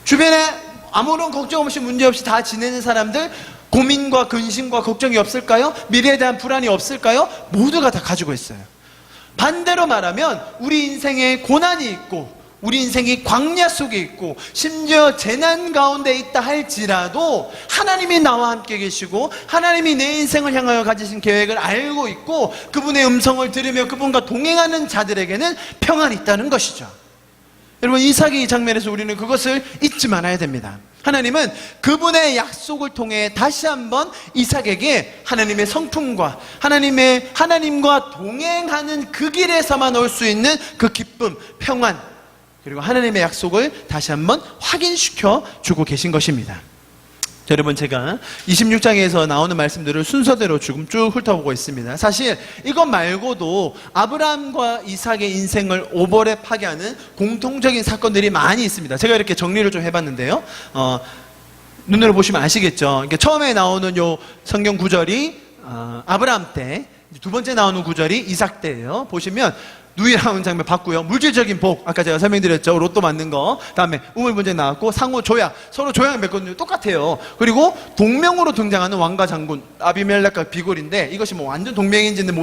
주변에 아무런 걱정 없이 문제 없이 다 지내는 사람들, 고민과 근심과 걱정이 없을까요? 미래에 대한 불안이 없을까요? 모두가 다 가지고 있어요. 반대로 말하면 우리 인생에 고난이 있고 우리 인생이 광야 속에 있고 심지어 재난 가운데 있다 할지라도 하나님이 나와 함께 계시고 하나님이 내 인생을 향하여 가지신 계획을 알고 있고 그분의 음성을 들으며 그분과 동행하는 자들에게는 평안이 있다는 것이죠. 여러분, 이삭의 이 장면에서 우리는 그것을 잊지 말아야 됩니다. 하나님은 그분의 약속을 통해 다시 한번 이삭에게 하나님의 성품과 하나님과 동행하는 그 길에서만 올 수 있는 그 기쁨, 평안, 그리고 하나님의 약속을 다시 한번 확인시켜 주고 계신 것입니다. 여러분, 제가 26장에서 나오는 말씀들을 순서대로 지금 쭉 훑어보고 있습니다. 사실 이것 말고도 아브라함과 이삭의 인생을 오버랩하게 하는 공통적인 사건들이 많이 있습니다. 제가 이렇게 정리를 좀 해봤는데요. 눈으로 보시면 아시겠죠. 처음에 나오는 요 성경 구절이 아브라함 때, 두 번째 나오는 구절이 이삭 때예요. 보시면 누이라는 장면 봤고요. 물질적인 복, 아까 제가 설명드렸죠. 로또 맞는 거. 다음에 우물 분쟁 나왔고, 상호 조약, 서로 조약을 맺거든요. 똑같아요. 그리고 동명으로 등장하는 왕과 장군 아비멜렉과 비골인데, 이것이 뭐 완전 동맹인지는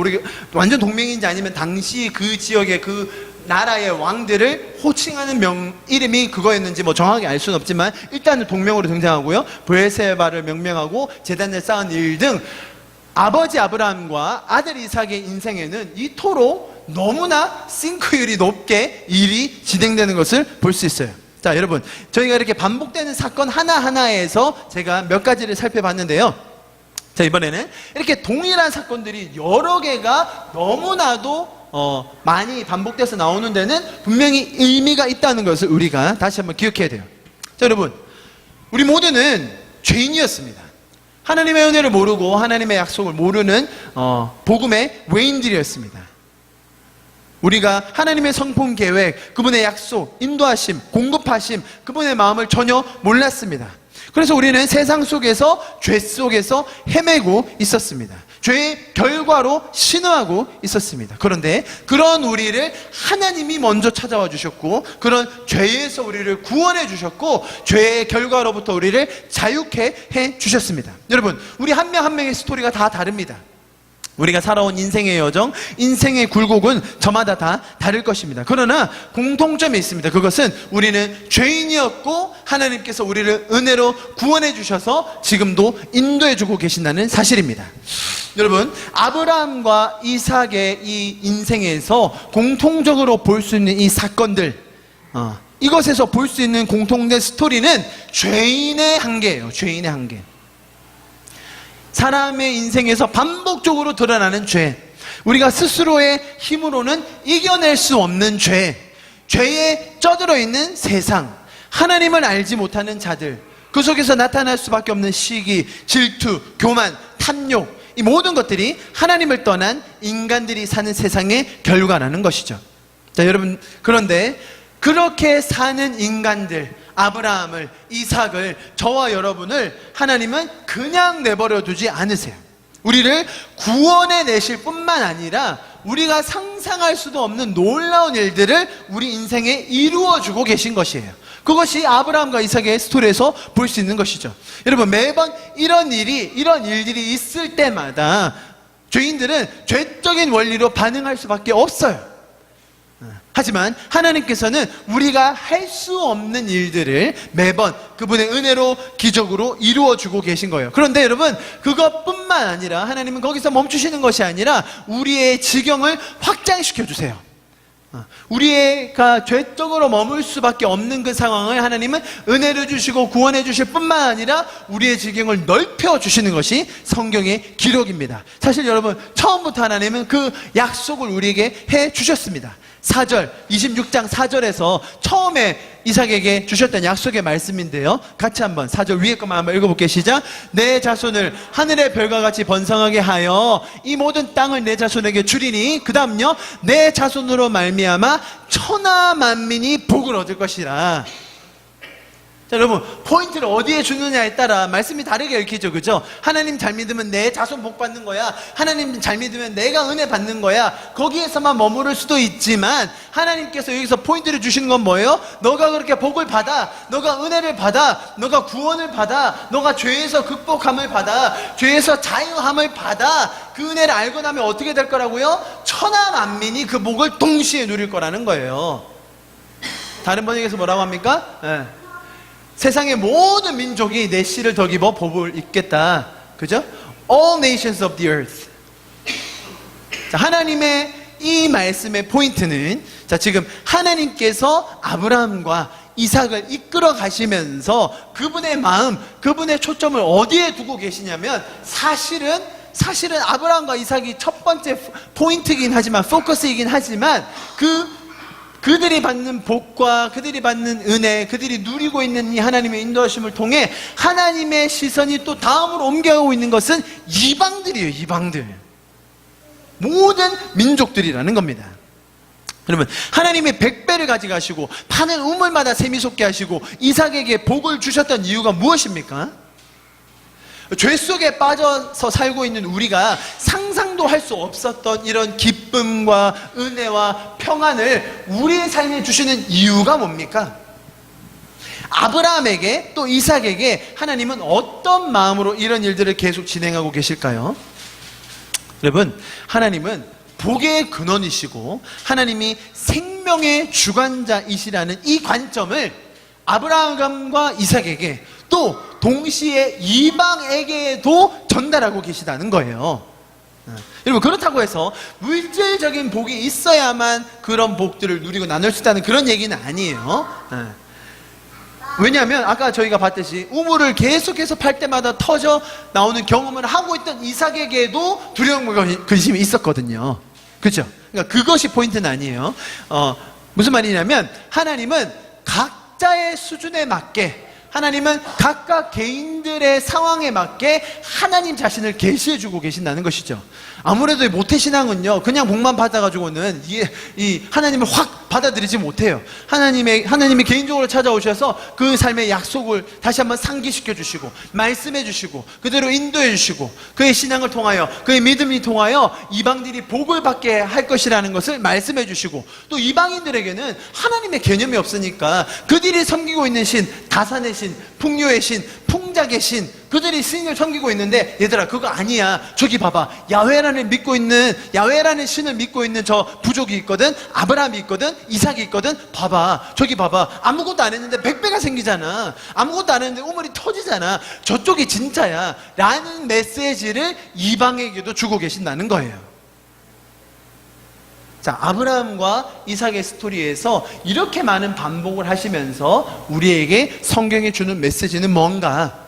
완전 동맹인지 아니면 당시 그 지역의 그 나라의 왕들을 호칭하는 이름이 그거였는지 뭐 정확히 알 수는 없지만 일단은 동명으로 등장하고요. 브엘세바를 명명하고 제단을 쌓은 일 등 아버지 아브라함과 아들 이삭의 인생에는 이토록 너무나 싱크율이 높게 일이 진행되는 것을 볼 수 있어요. 자, 여러분, 저희가 이렇게 반복되는 사건 하나하나에서 제가 몇 가지를 살펴봤는데요. 자, 이번에는 이렇게 동일한 사건들이 여러 개가 너무나도 많이 반복돼서 나오는 데는 분명히 의미가 있다는 것을 우리가 다시 한번 기억해야 돼요. 자, 여러분, 우리 모두는 죄인이었습니다. 하나님의 은혜를 모르고 하나님의 약속을 모르는 복음의 외인들이었습니다. 우리가 하나님의 성품 계획, 그분의 약속, 인도하심, 공급하심, 그분의 마음을 전혀 몰랐습니다. 그래서 우리는 세상 속에서, 죄 속에서 헤매고 있었습니다. 죄의 결과로 신음하고 있었습니다. 그런데 그런 우리를 하나님이 먼저 찾아와 주셨고, 그런 죄에서 우리를 구원해 주셨고, 죄의 결과로부터 우리를 자유케 해 주셨습니다. 여러분, 우리 한 명 한 명의 스토리가 다 다릅니다. 우리가 살아온 인생의 여정, 인생의 굴곡은 저마다 다 다를 것입니다. 그러나 공통점이 있습니다. 그것은 우리는 죄인이었고 하나님께서 우리를 은혜로 구원해 주셔서 지금도 인도해 주고 계신다는 사실입니다. 여러분, 아브라함과 이삭의 이 인생에서 공통적으로 볼 수 있는 이 사건들, 이것에서 볼 수 있는 공통된 스토리는 죄인의 한계예요. 죄인의 한계. 사람의 인생에서 반복적으로 드러나는 죄, 우리가 스스로의 힘으로는 이겨낼 수 없는 죄, 죄에 쩌들어 있는 세상, 하나님을 알지 못하는 자들, 그 속에서 나타날 수밖에 없는 시기, 질투, 교만, 탐욕, 이 모든 것들이 하나님을 떠난 인간들이 사는 세상의 결과라는 것이죠. 자, 여러분, 그런데 그렇게 사는 인간들, 아브라함을, 이삭을, 저와 여러분을 하나님은 그냥 내버려 두지 않으세요. 우리를 구원해 내실 뿐만 아니라 우리가 상상할 수도 없는 놀라운 일들을 우리 인생에 이루어주고 계신 것이에요. 그것이 아브라함과 이삭의 스토리에서 볼 수 있는 것이죠. 여러분, 매번 이런 일들이 있을 때마다 죄인들은 죄적인 원리로 반응할 수밖에 없어요. 하지만 하나님께서는 우리가 할 수 없는 일들을 매번 그분의 은혜로 기적으로 이루어주고 계신 거예요. 그런데 여러분, 그것뿐만 아니라 하나님은 거기서 멈추시는 것이 아니라 우리의 지경을 확장시켜 주세요. 우리가 죄적으로 머물 수밖에 없는 그 상황을 하나님은 은혜를 주시고 구원해 주실 뿐만 아니라 우리의 지경을 넓혀 주시는 것이 성경의 기록입니다. 사실 여러분, 처음부터 하나님은 그 약속을 우리에게 해 주셨습니다. 4절, 26장 4절에서 처음에 이삭에게 주셨던 약속의 말씀인데요. 같이 한번 4절 위에 것만 한번 읽어볼게요. 시작. 내 자손을 하늘의 별과 같이 번성하게 하여 이 모든 땅을 내 자손에게 주리니, 그 다음요, 내 자손으로 말미암아 천하 만민이 복을 얻을 것이라. 자, 여러분, 포인트를 어디에 주느냐에 따라 말씀이 다르게 읽히죠, 그죠? 하나님 잘 믿으면 내 자손 복 받는 거야. 하나님 잘 믿으면 내가 은혜 받는 거야. 거기에서만 머무를 수도 있지만, 하나님께서 여기서 포인트를 주시는 건 뭐예요? 너가 그렇게 복을 받아, 너가 은혜를 받아, 너가 구원을 받아, 너가 죄에서 극복함을 받아, 죄에서 자유함을 받아, 그 은혜를 알고 나면 어떻게 될 거라고요? 천하 만민이 그 복을 동시에 누릴 거라는 거예요. 다른 번역에서 뭐라고 합니까? 세상의 모든 민족이 내 씨를 덕입어 복을 입겠다. 그죠? All nations of the earth. 자, 하나님의 이 말씀의 포인트는, 자, 지금 하나님께서 아브라함과 이삭을 이끌어 가시면서 그분의 마음, 그분의 초점을 어디에 두고 계시냐면, 사실은 아브라함과 이삭이 첫 번째 포인트이긴 하지만, 포커스이긴 하지만, 그들이 받는 복과 그들이 받는 은혜, 그들이 누리고 있는 이 하나님의 인도하심을 통해 하나님의 시선이 또 다음으로 옮겨가고 있는 것은 이방들이에요. 이방들, 모든 민족들이라는 겁니다. 그러면 하나님이 100배를 가져가시고 파는 우물마다 샘이 솟게 하시고 이삭에게 복을 주셨던 이유가 무엇입니까? 죄 속에 빠져서 살고 있는 우리가 상상도 할 수 없었던 이런 기쁨과 은혜와 평안을 우리의 삶에 주시는 이유가 뭡니까? 아브라함에게 또 이삭에게 하나님은 어떤 마음으로 이런 일들을 계속 진행하고 계실까요? 여러분, 하나님은 복의 근원이시고 하나님이 생명의 주관자이시라는 이 관점을 아브라함과 이삭에게, 또 동시에 이방에게도 전달하고 계시다는 거예요. 여러분, 그렇다고 해서 물질적인 복이 있어야만 그런 복들을 누리고 나눌 수 있다는 그런 얘기는 아니에요. 왜냐하면 아까 저희가 봤듯이 우물을 계속해서 팔 때마다 터져 나오는 경험을 하고 있던 이삭에게도 두려움과 근심이 있었거든요. 그렇죠? 그러니까 그것이 포인트는 아니에요. 무슨 말이냐면, 하나님은 각자의 수준에 맞게, 하나님은 각각 개인들의 상황에 맞게 하나님 자신을 계시해주고 계신다는 것이죠. 아무래도 모태신앙은요, 그냥 복만 받아가지고는 이 하나님을 확 받아들이지 못해요. 하나님이 개인적으로 찾아오셔서 그 삶의 약속을 다시 한번 상기시켜 주시고, 말씀해 주시고, 그대로 인도해 주시고, 그의 신앙을 통하여, 그의 믿음이 통하여 이방들이 복을 받게 할 것이라는 것을 말씀해 주시고, 또 이방인들에게는 하나님의 개념이 없으니까 그들이 섬기고 있는 신, 다산의 신, 풍요의 신, 풍작의 신, 그들이 신을 섬기고 있는데, 얘들아 그거 아니야, 저기 봐봐, 야훼라는 신을 믿고 있는 저 부족이 있거든, 아브라함이 있거든, 이삭이 있거든, 봐봐, 저기 봐봐, 아무것도 안 했는데 100배가 생기잖아, 아무것도 안 했는데 우물이 터지잖아, 저쪽이 진짜야 라는 메시지를 이방에게도 주고 계신다는 거예요. 자, 아브라함과 이삭의 스토리에서 이렇게 많은 반복을 하시면서 우리에게 성경이 주는 메시지는 뭔가,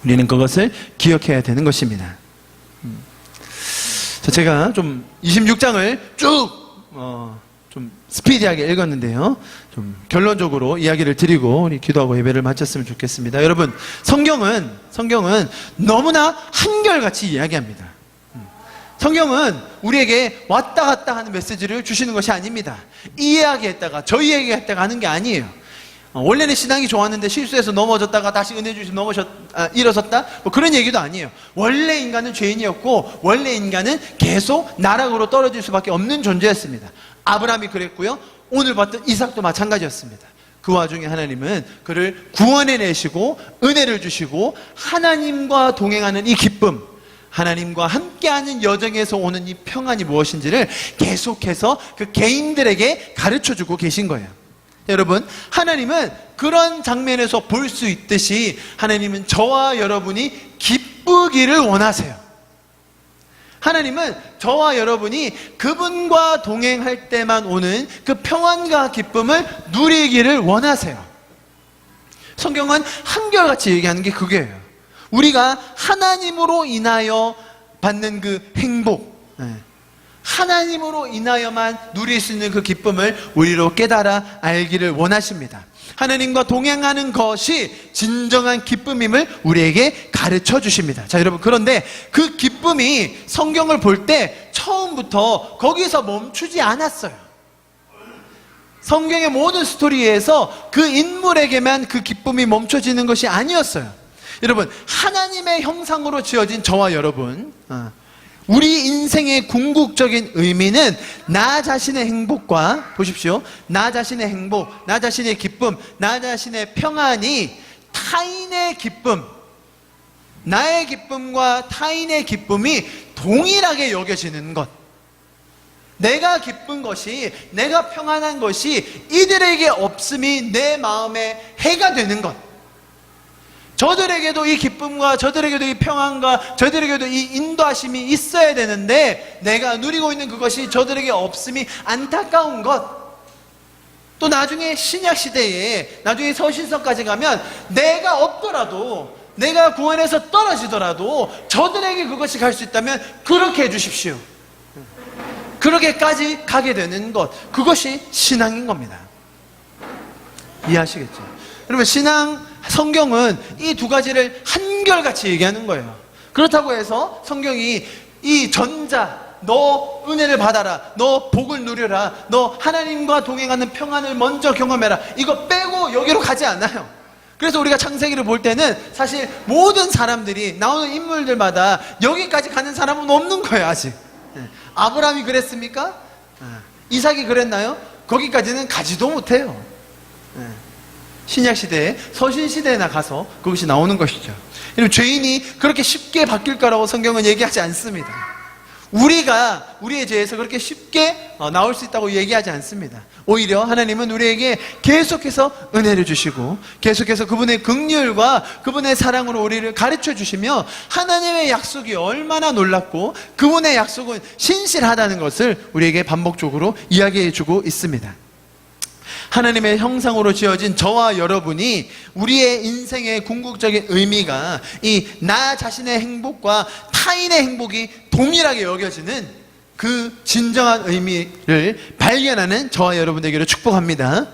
우리는 그것을 기억해야 되는 것입니다. 자, 제가 좀 26장을 쭉 좀 스피디하게 읽었는데요, 좀 결론적으로 이야기를 드리고 우리 기도하고 예배를 마쳤으면 좋겠습니다. 여러분, 성경은 너무나 한결같이 이야기합니다. 성경은 우리에게 왔다 갔다 하는 메시지를 주시는 것이 아닙니다. 이 이야기했다가 저 이야기했다가 하는 게 아니에요. 원래는 신앙이 좋았는데 실수해서 넘어졌다가 다시 은혜 주시면 일어섰다, 뭐 그런 얘기도 아니에요. 원래 인간은 죄인이었고, 원래 인간은 계속 나락으로 떨어질 수밖에 없는 존재였습니다. 아브라함이 그랬고요, 오늘 봤던 이삭도 마찬가지였습니다. 그 와중에 하나님은 그를 구원해내시고 은혜를 주시고, 하나님과 동행하는 이 기쁨, 하나님과 함께하는 여정에서 오는 이 평안이 무엇인지를 계속해서 그 개인들에게 가르쳐주고 계신 거예요. 여러분, 하나님은 그런 장면에서 볼 수 있듯이 하나님은 저와 여러분이 기쁘기를 원하세요. 하나님은 저와 여러분이 그분과 동행할 때만 오는 그 평안과 기쁨을 누리기를 원하세요. 성경은 한결같이 얘기하는 게 그게요. 우리가 하나님으로 인하여 받는 그 행복, 하나님으로 인하여만 누릴 수 있는 그 기쁨을 우리로 깨달아 알기를 원하십니다. 하나님과 동행하는 것이 진정한 기쁨임을 우리에게 가르쳐 주십니다. 자, 여러분, 그런데 그 기쁨이 성경을 볼 때 처음부터 거기서 멈추지 않았어요. 성경의 모든 스토리에서 그 인물에게만 그 기쁨이 멈춰지는 것이 아니었어요. 여러분, 하나님의 형상으로 지어진 저와 여러분, 우리 인생의 궁극적인 의미는 나 자신의 행복과, 보십시오, 나 자신의 행복, 나 자신의 기쁨, 나 자신의 평안이 타인의 기쁨, 나의 기쁨과 타인의 기쁨이 동일하게 여겨지는 것, 내가 기쁜 것이, 내가 평안한 것이 이들에게 없음이 내 마음에 해가 되는 것, 저들에게도 이 기쁨과 저들에게도 이 평안과 저들에게도 이 인도하심이 있어야 되는데 내가 누리고 있는 그것이 저들에게 없음이 안타까운 것. 또 나중에 신약시대에, 나중에 서신서까지 가면 내가 없더라도, 내가 구원에서 떨어지더라도 저들에게 그것이 갈 수 있다면 그렇게 해주십시오. 그렇게까지 가게 되는 것, 그것이 신앙인 겁니다. 이해하시겠죠? 여러분, 성경은 이 두 가지를 한결같이 얘기하는 거예요. 그렇다고 해서 성경이 이 전자, 너 은혜를 받아라, 너 복을 누려라, 너 하나님과 동행하는 평안을 먼저 경험해라, 이거 빼고 여기로 가지 않아요. 그래서 우리가 창세기를 볼 때는 사실 모든 사람들이, 나오는 인물들마다 여기까지 가는 사람은 없는 거예요. 아직. 아브라함이 그랬습니까? 이삭이 그랬나요? 거기까지는 가지도 못해요. 신약시대에, 서신시대에 나가서 그것이 나오는 것이죠. 여러분, 죄인이 그렇게 쉽게 바뀔 거라고 성경은 얘기하지 않습니다. 우리가 우리의 죄에서 그렇게 쉽게 나올 수 있다고 얘기하지 않습니다. 오히려 하나님은 우리에게 계속해서 은혜를 주시고 계속해서 그분의 긍휼과 그분의 사랑으로 우리를 가르쳐 주시며 하나님의 약속이 얼마나 놀랍고 그분의 약속은 신실하다는 것을 우리에게 반복적으로 이야기해 주고 있습니다. 하나님의 형상으로 지어진 저와 여러분이 우리의 인생의 궁극적인 의미가 이 나 자신의 행복과 타인의 행복이 동일하게 여겨지는 그 진정한 의미를 발견하는 저와 여러분 되기를 축복합니다.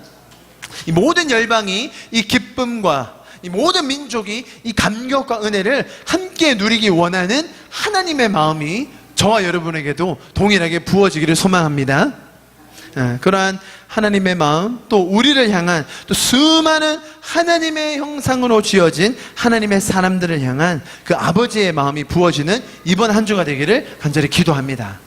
이 모든 열방이 이 기쁨과 이 모든 민족이 이 감격과 은혜를 함께 누리기 원하는 하나님의 마음이 저와 여러분에게도 동일하게 부어지기를 소망합니다. 그러한 하나님의 마음, 또 우리를 향한, 또 수많은 하나님의 형상으로 지어진 하나님의 사람들을 향한 그 아버지의 마음이 부어지는 이번 한 주가 되기를 간절히 기도합니다.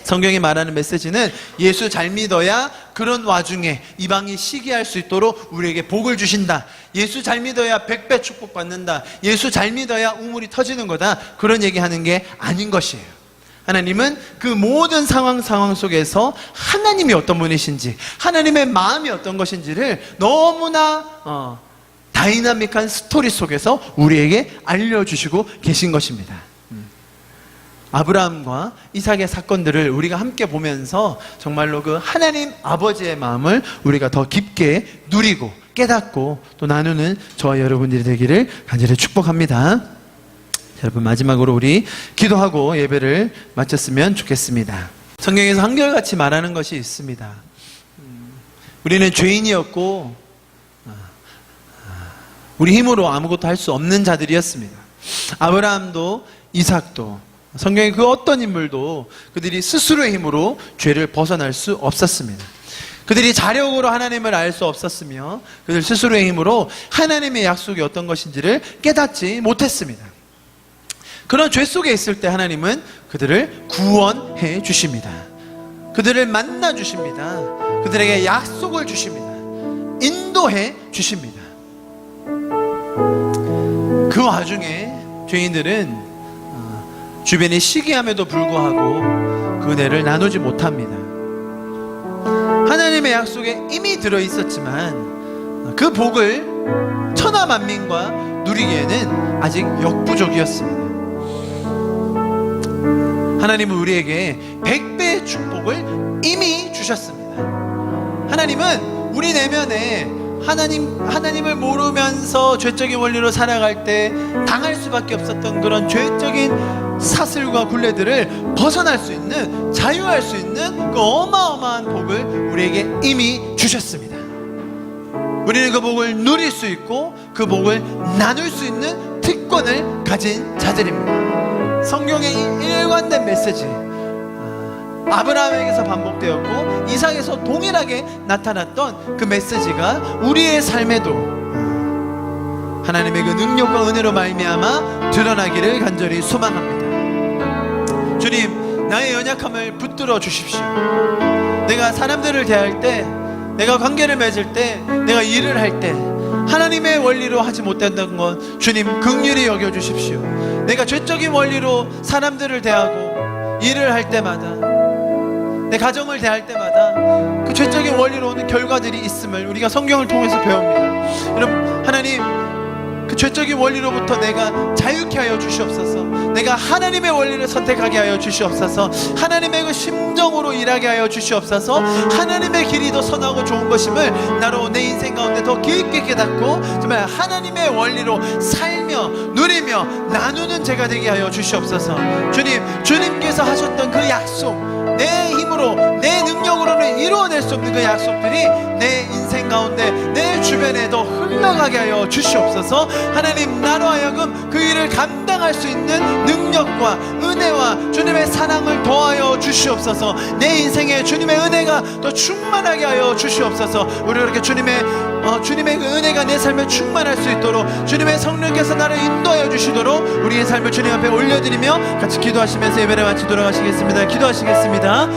성경이 말하는 메시지는 예수 잘 믿어야 그런 와중에 이방이 시기할 수 있도록 우리에게 복을 주신다, 예수 잘 믿어야 100배 축복받는다, 예수 잘 믿어야 우물이 터지는 거다, 그런 얘기하는 게 아닌 것이에요. 하나님은 그 모든 상황 속에서 하나님이 어떤 분이신지, 하나님의 마음이 어떤 것인지를 너무나 다이나믹한 스토리 속에서 우리에게 알려주시고 계신 것입니다. 아브라함과 이삭의 사건들을 우리가 함께 보면서 정말로 그 하나님 아버지의 마음을 우리가 더 깊게 누리고 깨닫고 또 나누는 저와 여러분들이 되기를 간절히 축복합니다. 여러분, 마지막으로 우리 기도하고 예배를 마쳤으면 좋겠습니다. 성경에서 한결같이 말하는 것이 있습니다. 우리는 죄인이었고 우리 힘으로 아무것도 할 수 없는 자들이었습니다. 아브라함도 이삭도 성경의 그 어떤 인물도 그들이 스스로의 힘으로 죄를 벗어날 수 없었습니다. 그들이 자력으로 하나님을 알 수 없었으며 그들 스스로의 힘으로 하나님의 약속이 어떤 것인지를 깨닫지 못했습니다. 그런 죄 속에 있을 때 하나님은 그들을 구원해 주십니다. 그들을 만나 주십니다. 그들에게 약속을 주십니다. 인도해 주십니다. 그 와중에 죄인들은 주변이 시기함에도 불구하고 그 은혜를 나누지 못합니다. 하나님의 약속에 이미 들어있었지만 그 복을 천하만민과 누리기에는 아직 역부족이었습니다. 하나님은 우리에게 100배의 축복을 이미 주셨습니다. 하나님은 우리 내면에 하나님을 모르면서 죄적인 원리로 살아갈 때 당할 수밖에 없었던 그런 죄적인 사슬과 굴레들을 벗어날 수 있는, 자유할 수 있는 그 어마어마한 복을 우리에게 이미 주셨습니다. 우리는 그 복을 누릴 수 있고 그 복을 나눌 수 있는 특권을 가진 자들입니다. 성경의 일관된 메시지, 아브라함에게서 반복되었고 이삭에서 동일하게 나타났던 그 메시지가 우리의 삶에도 하나님의 그 능력과 은혜로 말미암아 드러나기를 간절히 소망합니다. 주님, 나의 연약함을 붙들어 주십시오. 내가 사람들을 대할 때, 내가 관계를 맺을 때, 내가 일을 할 때 하나님의 원리로 하지 못한다는 건 주님 긍휼히 여겨 주십시오. 내가 죄적인 원리로 사람들을 대하고 일을 할 때마다, 내 가정을 대할 때마다 그 죄적인 원리로 오는 결과들이 있음을 우리가 성경을 통해서 배웁니다. 여러분, 하나님, 그 죄적인 원리로부터 내가 자유케 하여 주시옵소서. 내가 하나님의 원리를 선택하게 하여 주시옵소서. 하나님의 그 심정으로 일하게 하여 주시옵소서. 하나님의 길이 더 선하고 좋은 것임을 나로 내 인생 가운데 더 깊게 깨닫고 정말 하나님의 원리로 살며 누리며 나누는 제가 되게 하여 주시옵소서. 주님, 주님께서 하셨던 그 약속, 내 힘으로 내 능력으로는 이루어낼 수 없는 그 약속들이 내 인생 가운데 내 주변에 더 흘러가게 하여 주시옵소서. 하나님, 나로 하여금 그 일을 감당할 수 있는 능력과 은혜와 주님의 사랑을 더하여 주시옵소서. 내 인생에 주님의 은혜가 더 충만하게 하여 주시옵소서. 우리 그렇게 주님의 그 은혜가 내 삶에 충만할 수 있도록 주님의 성령께서 나를 인도하여 주시도록 우리의 삶을 주님 앞에 올려드리며 같이 기도하시면서 예배를 마치도록 하시겠습니다. 기도하시겠습니다.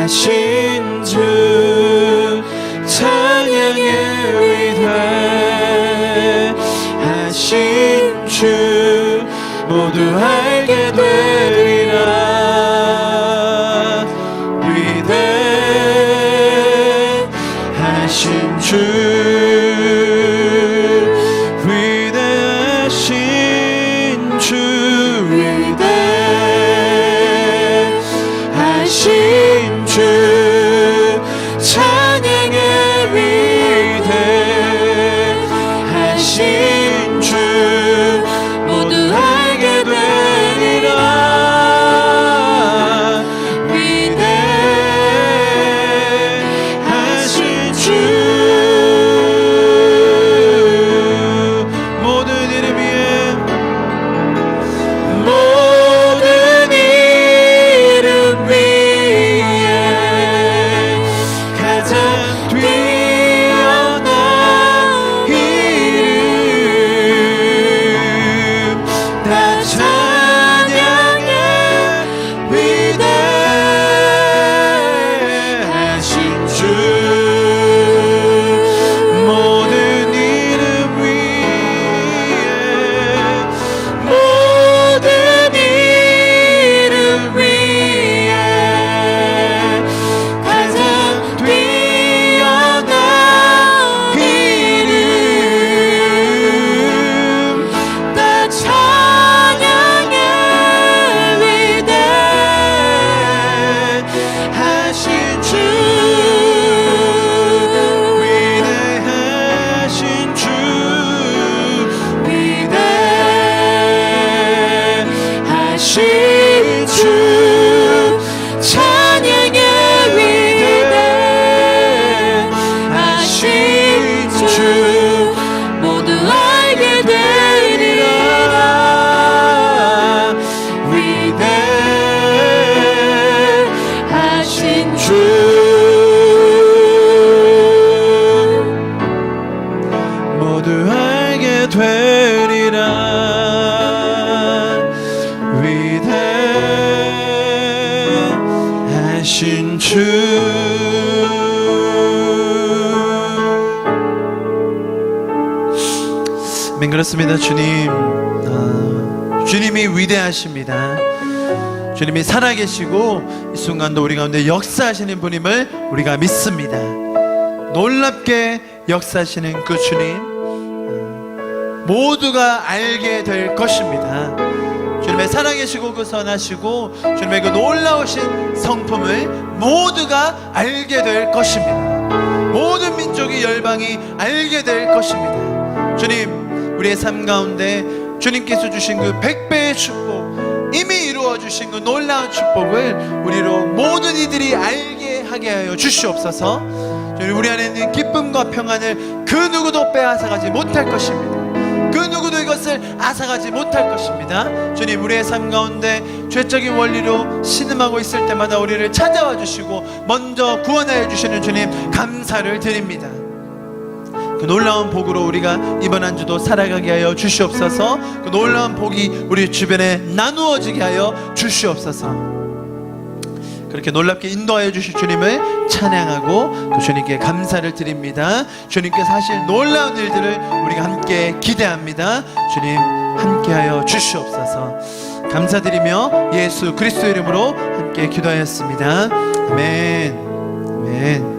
위대하신 주 찬양해. 위대하신 주 모두 알게 되리라. 위대하신 주, 위대하신 주, 위대하신 주 찬양해. 위대하신 주 모두 알게 되리라. 위대하신 주 모든 이름 위에, 모든 이름 위에 가장 뛰어난 이름 다 찬양해. 위대하신 주 모든 이름 위에, 모든 이름 위에 가장 뛰어난 이름 다 찬양해. 위대하신 주, 위대하신 주, 위대하신 주 찬양해. 위대하신 주 모두 알게 되리라. 위대하신 주 모두 알게 되리라. 위대하신 주. 아멘. 그렇습니다. 주님, 주님이 위대하십니다. 주님이 살아계시고 이 순간도 우리 가운데 역사하시는 분임을 우리가 믿습니다. 놀랍게 역사하시는 그 주님, 모두가 알게 될 것입니다. 주님의 살아계시고 그 선하시고 주님의 그 놀라우신 성품을 모두가 알게 될 것입니다. 모든 민족이 열방이 알게 될 것입니다. 주님, 우리의 삶 가운데 주님께서 주신 그 100배의 축복, 이미 이루어 주신 그 놀라운 축복을 우리로 모든 이들이 알게 하게 하여 주시옵소서. 주님, 우리 안에 있는 기쁨과 평안을 그 누구도 빼앗아가지 못할 것입니다. 그 누구도 이것을 앗아가지 못할 것입니다. 주님, 우리의 삶 가운데 죄적인 원리로 신음하고 있을 때마다 우리를 찾아와 주시고 먼저 구원하여 주시는 주님, 감사를 드립니다. 그 놀라운 복으로 우리가 이번 한 주도 살아가게 하여 주시옵소서. 그 놀라운 복이 우리 주변에 나누어지게 하여 주시옵소서. 그렇게 놀랍게 인도하여 주실 주님을 찬양하고 또 주님께 감사를 드립니다. 주님께서 하실 놀라운 일들을 우리가 함께 기대합니다. 주님, 함께하여 주시옵소서. 감사드리며 예수 그리스도 이름으로 함께 기도하였습니다. 아멘. 아멘.